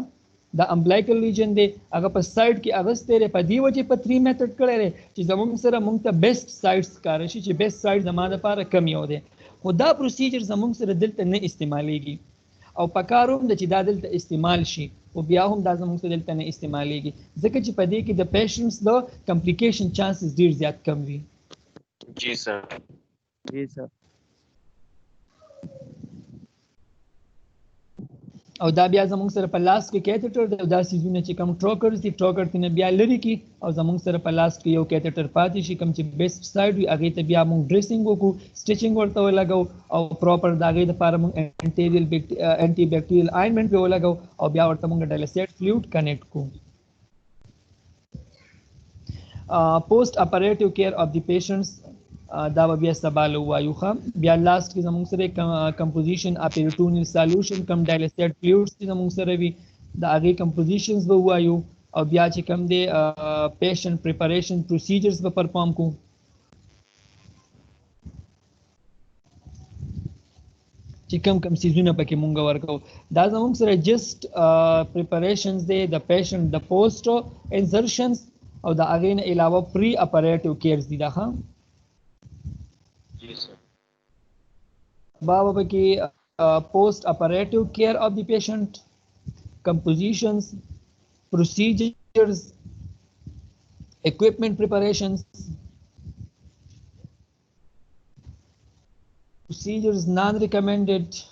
دا امبلایکل ریجن دی هغه په سایډ کې اغسته لري په دی وجه په 3 میتھډ کړی دی چې زموږ سره موږ ته بیسټ سایډز کار شي چې بیسټ سایډ زموږ لپاره کم یو دی خو دا پروسیجر زموږ سره دلته نه استعمالېږي او پکاروم د چې دا دلته استعمال شي او بیا هم دا زموږ سره دلته نه استعمالېږي ځکه چې په دې کې د پیشنټس د کمپلیکیشن چانسز ډیر زیات کم وي جی سر او دا بیا زموږ سره په لاس کې کیتھیټر دی او دا سیزونه چې کوم ټروکرز دي ټروکر ته بیا لري کی او زموږ سره په لاس کې یو کیتھیټر پاتې شي کوم چې بیسټ سایډ وي هغه ته بیا موږ ډریسینګ وکړو سټیچینګ ورته لګاو او پراپر داګه لپاره موږ انټي بیکټیریل آینمنټ په لګاو او بیا ورته موږ ډایلیسیټ فلویډ کنیکټ کو post operative care of the patients دا بیا سبالو وایو خام بیا لاست کې زموږ سره کمپوزیشن اپیریټونیل سولوشن کم ډایلیسیټ فلویډز چې زموږ سره وي دا هغه کمپوزیشنز به وایو او بیا چې کم دی پیشنټ پریپریشن پروسیجرز به پرفارم کو چې کم سیزونه پکې مونږ ورکو دا زموږ سره جست پریپریشنز دی د پیشنټ د پوسټ انسرشنز او دا هغه نه علاوه پری اپریټیو کیرز دي دا ها بابا کی post operative care of the patient, compositions, procedures, equipment preparations, procedures non-recommended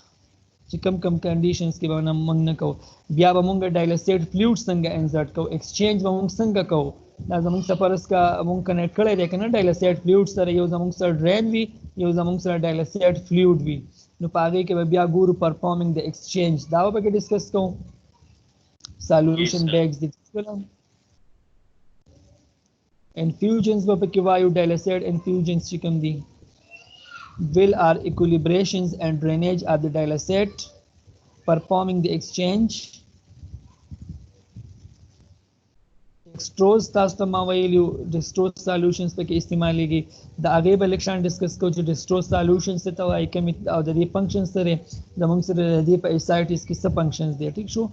چې کم conditions کې به موږ نه کوو بیا به موږ ډایلیسیټ فلویډ څنګه انسرټ کوو ایکسچینج به موږ څنګه کوو دا زموږ سفرس کا مونږ کنیکټ کړی دی کنه ډایلسایډ فلویډ سره یو زموږ سره ډرین وي یو زموږ سره ډایلسایډ فلویډ وي نو په هغې کې به بیا ګورو پرفارمینګ د ایکسچینج دا به پکې ډسکس کوو سالوشن بیگز د انفیوژنز به پکې وایو ډایلسایډ انفیوژنز چې کوم دي will are equilibrations and drainage of the dialysate performing the exchange dextrose تاسو ته ما ویلو dextrose solutions پکې استعمالېږي د هغې به لږ شان ډسکس کوو چې dextrose solutions څه ته وایي کومې او د دې فنکشنز سره زموږ سره د دې په اسایټس کې څه فنکشنز دي ټیک شو